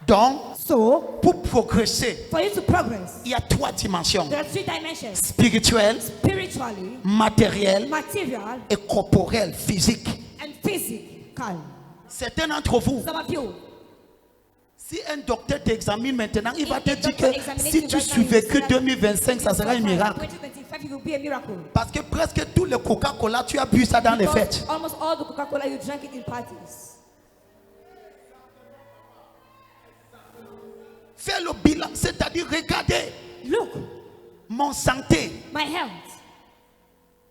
Donc, So, pour progresser, for you to progress, il y a 3 dimensions. there are 3 dimensions. Spirituelle, Spiritually, matérielle material, et corporelle, physique. and physical. Certains d'entre vous, Some of you, si un docteur t'examine maintenant, il va te if the dire que doctor examines si you tu right now, suivais you que will 2025, ça sera un miracle. 2025, it will be a miracle. Parce que presque tous les Coca-Cola, tu as bu ça dans les Because fêtes. almost all the Coca-Cola, you drank it in parties. Fais le bilan, c'est-à-dire regardez Look, mon santé. my health.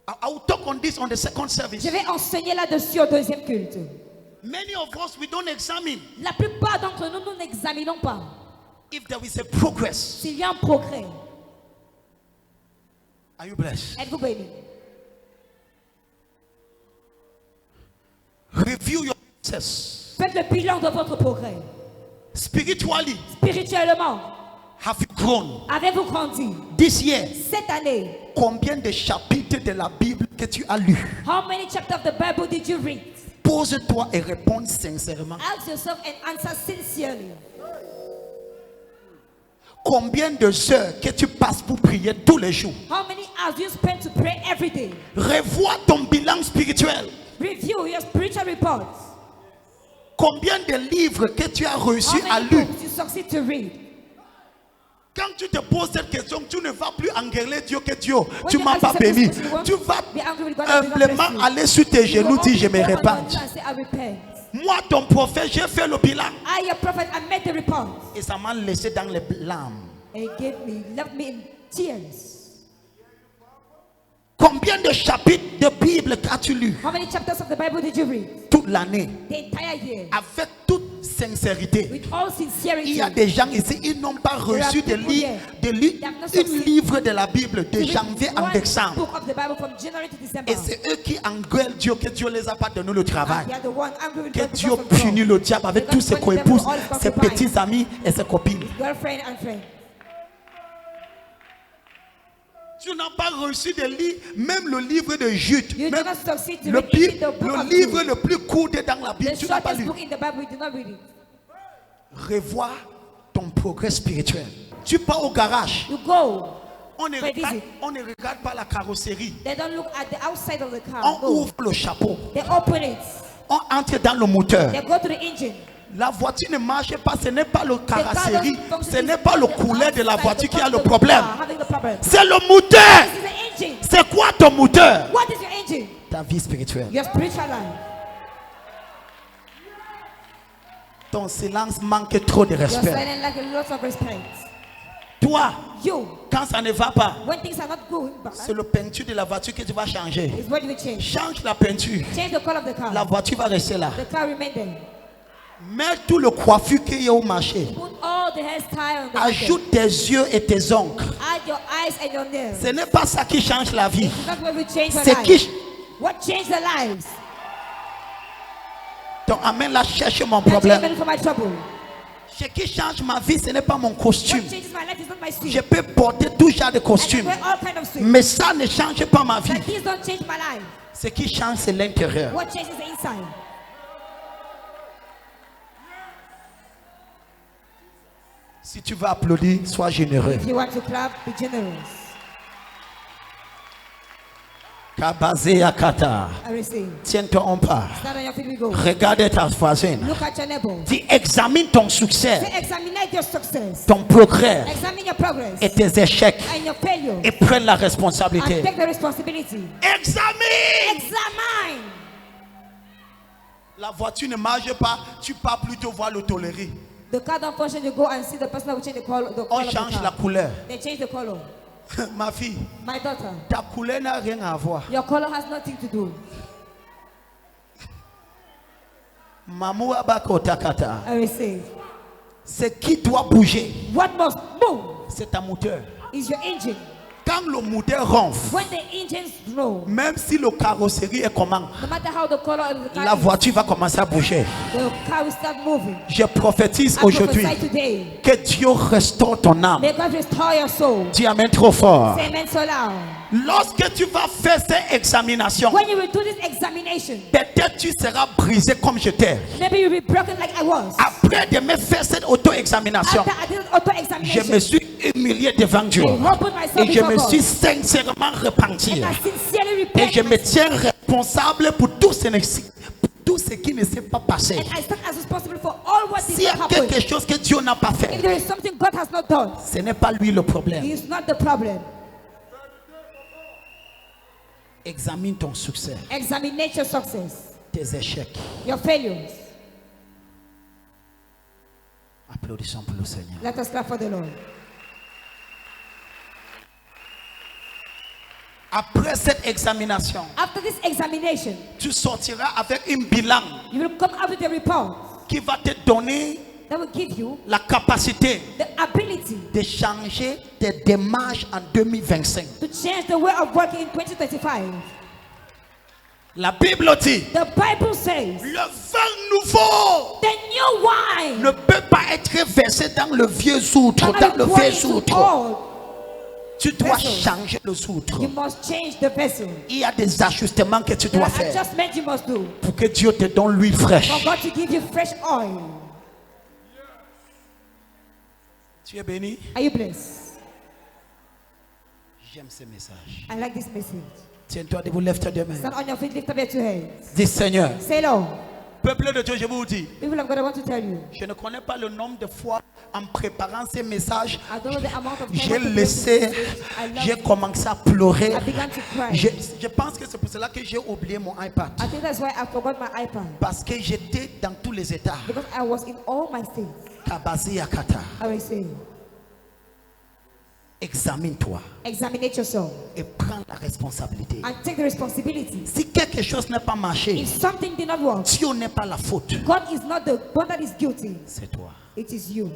I will talk on this on the second service. Je vais enseigner là-dessus au deuxième culte. Many of us, we don't examine La plupart d'entre nous, nous n'examinons pas if there is a progress. s'il y a un progrès. Are you blessed? Êtes-vous béni? Review your success. Faites le bilan de votre progrès. Spiritually, Spirituellement, have you grown? avez-vous grandi? This year, Cette année, combien de chapitres de la Bible que tu as lu? how many chapters of the Bible did you read? Pose-toi et réponds sincèrement. Ask yourself and answer sincerely. Combien de heures que tu passes pour prier tous les jours? How many hours do you spend to pray every day? Revois ton bilan spirituel. Review your spiritual reports. Combien de livres que tu as reçus How à many lire? books you succeed to read? Quand tu te poses cette question, tu ne vas plus engueuler Dieu que Dieu. When Tu you m'as ask pas yourself béni. this question, you won't Tu vas be angry with God and be not bless humblement you. aller sur tes You will genoux, dire je only me go on your répande. knees and say, I repent. Moi, ton prophète, j'ai fait le bilan. I, your prophet, I made the report. Et ça m'a laissé dans les larmes. And he left me in tears. Combien de chapitres de Bible as-tu lu How many chapters of the Bible did you read? toute l'année? The entire year. Avec toute sincérité. With all Il sincerity. y a des gens ici, ils n'ont pas reçu de lire un livre de la Bible de To read janvier en one décembre. book of the Bible from January to December. Et c'est eux qui engueulent Dieu que Dieu les a pas donné le travail. They are the one angry with Que God Dieu because of punit God. le diable avec tous ses coépouses, ses petits amis et ses copines. Girlfriend and friend. Tu n'as pas reçu de lire même le livre de Jude. You Même did not succeed to le, read even the book le of livre Jude. le plus court dans la Bible, The tu n'as pas shortest lu. book in the Bible, you did not read it. Revois ton progrès spirituel. Tu pars au garage. You go. On ne For a regarde, visit. on ne regarde pas la carrosserie. They don't look at the outside of the car. On Go. ouvre le chapeau. They open it. On entre dans le moteur. They go to the engine. La voiture ne marche pas. Ce n'est pas le The car carrosserie. doesn't function. Ce n'est pas le couleur de la Outside, voiture the qui a le front of the problème. car having the problem. C'est le moteur. This is the engine. C'est quoi ton moteur? What is your engine? Ta vie spirituelle. Your spiritual life. Ton silence manque trop de You're respect. silent like a lot of respect. Toi, You, quand ça ne va pas, when things are not going bad, c'est le peinture de la voiture que tu vas changer. is what you will change. Change la peinture. Change the color of the car. La voiture va rester là. The car remain there. Mets tout le coiffure qu'il y a au marché. Put all the hairstyle on the market. Ajoute tes yeux et tes ongles. Add your eyes and your nails. Ce n'est pas ça qui change la vie. It's not what will change your C'est life. qui. What changed their lives? Ton amen là cherche mon That's problème. the for my trouble. Ce qui change ma vie, ce n'est pas mon costume. What changes my life is not my suit. Je peux porter tout genre de I can costume. wear all kind of suits. Mais ça ne change pas ma vie. But these don't change my life. Ce qui change, c'est l'intérieur. What changes the inside? Si tu veux applaudir, sois généreux. If you want to clap, be generous. Kabazé Akata. I receive. Tiens-toi en part. Stand on your feet, we go. Regarde ta voisine. Look at your neighbor. Dis, examine ton succès, Say, examine your success. ton progrès Examine your progress et tes échecs and your failure. et prends la And responsabilité. take the responsibility. Examine. Examine. La voiture ne marche pas, tu pars plutôt voir le tolérer. The car don't function, you go and see the person that will change the color On of the change car. la couleur. They change the color. Ma fille, My daughter, ta couleur n'a rien à voir. your color has nothing to do. Maman Abako Takata. I receive. Ce qui doit bouger, What must move c'est ta moteur. is your engine. Quand le moteur ronfle, When the engines roll, même si le carrosserie est comment, no matter how the color of the car la is, voiture va commencer à bouger. the car will start moving. Je prophétise I aujourd'hui prophesy today. que Dieu restaure ton âme. May God restore your soul. Dis amen trop fort. Say amen so loud. Lorsque tu vas faire cette examination, when you will do this examination, peut-être tu seras brisé comme j'étais. maybe you'll be broken like I was. Après de me faire cette auto-examination, After I did je auto-examination, me suis humilié devant Dieu. I humbled myself Et je before me God. suis sincèrement repenti. And I sincerely Et repent je me myself. tiens responsable pour tout ce qui ne s'est pas passé. And I stand as responsible for all what did S'il y a not happen. quelque chose que Dieu n'a pas If fait, there is something God has not done, ce n'est pas lui le He problème. is not the problem. Examine ton succès, Examine your success, tes échecs. your failures. Applaudissons pour le Seigneur. Let us clap for the Lord. Après cette examination, After this examination, tu sortiras avec un bilan you will come out with a report qui va te donner that will give you la capacité the ability de changer tes démarches en 2025. to change the way of working in 2025. La Bible dit, The Bible says le vin nouveau the new wine ne peut pas être versé dans le vieux outre, cannot dans be le poured vieux into outre. old. Tu dois vessel. changer le outre. You must change the vessel. Il y a des ajustements que tu There dois are faire adjustments you must do pour que Dieu te donne l'huile for fraîche. God to give you fresh oil. Tu es béni? Are you blessed? J'aime ce message. I like this message. Tiens-toi debout, lève tes deux mains. Stand on your feet, lift up your two hands. Dis Seigneur, Say, Lord, peuple de Dieu, je vous dis, people of God, I want to tell you, je ne connais pas le nombre de fois en préparant ces messages, I don't know the amount of time j'ai I took laissé, this message. I love j'ai it. commencé à pleurer. I began to cry. Je pense que c'est pour cela que j'ai oublié mon iPad. I think that's why I forgot my iPad. Parce que j'étais dans tous les états. Because I was in all my states. Kabazi Akata. I will say, Examine-toi examinate yourself et prends la responsabilité. and take the responsibility. Si quelque chose n'a pas marché, If something did not work, Dieu n'est pas la faute. God is not the one that is guilty. C'est toi. It is you.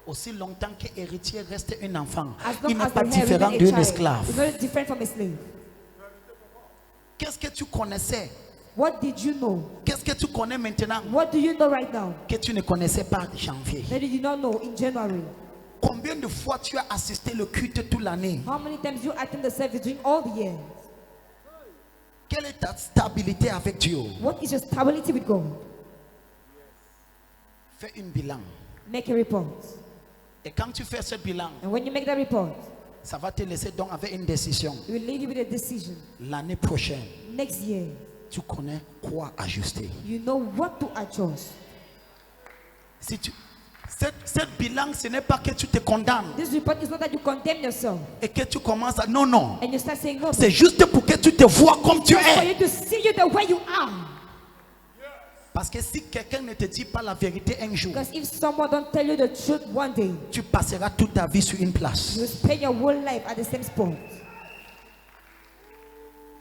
Aussi longtemps que héritier reste un enfant, As long il n'est as pas the hair différent remains a d'un child, esclave. it's not different from a slave. Qu'est-ce que tu connaissais? What did you know? Qu'est-ce que tu connais maintenant What do you know right now que tu ne connaissais pas en janvier? that you did not know in January? Combien de fois tu as assisté le culte toute l'année? How many times you attend the service during all the years? Quelle est ta stabilité avec Dieu? What is your stability with God? Fais un bilan. Make a report. Et quand tu fais ce bilan, And when you make that report, ça va te laisser donc avec une décision. it will leave you with a decision. L'année prochaine, Next year, tu connais quoi ajuster. you know what to adjust. Si tu, cette bilan, ce n'est pas que tu te condamnes This report is not that you condemn yourself et que tu commences à... Non, non. and you start saying no. C'est juste pour que tu te vois comme tu Just for es. you to see you the way you are. Parce que si quelqu'un ne te dit pas la vérité un jour, Because if someone don't tell you the truth one day, tu passeras toute ta vie sur une place. you will spend your whole life at the same spot.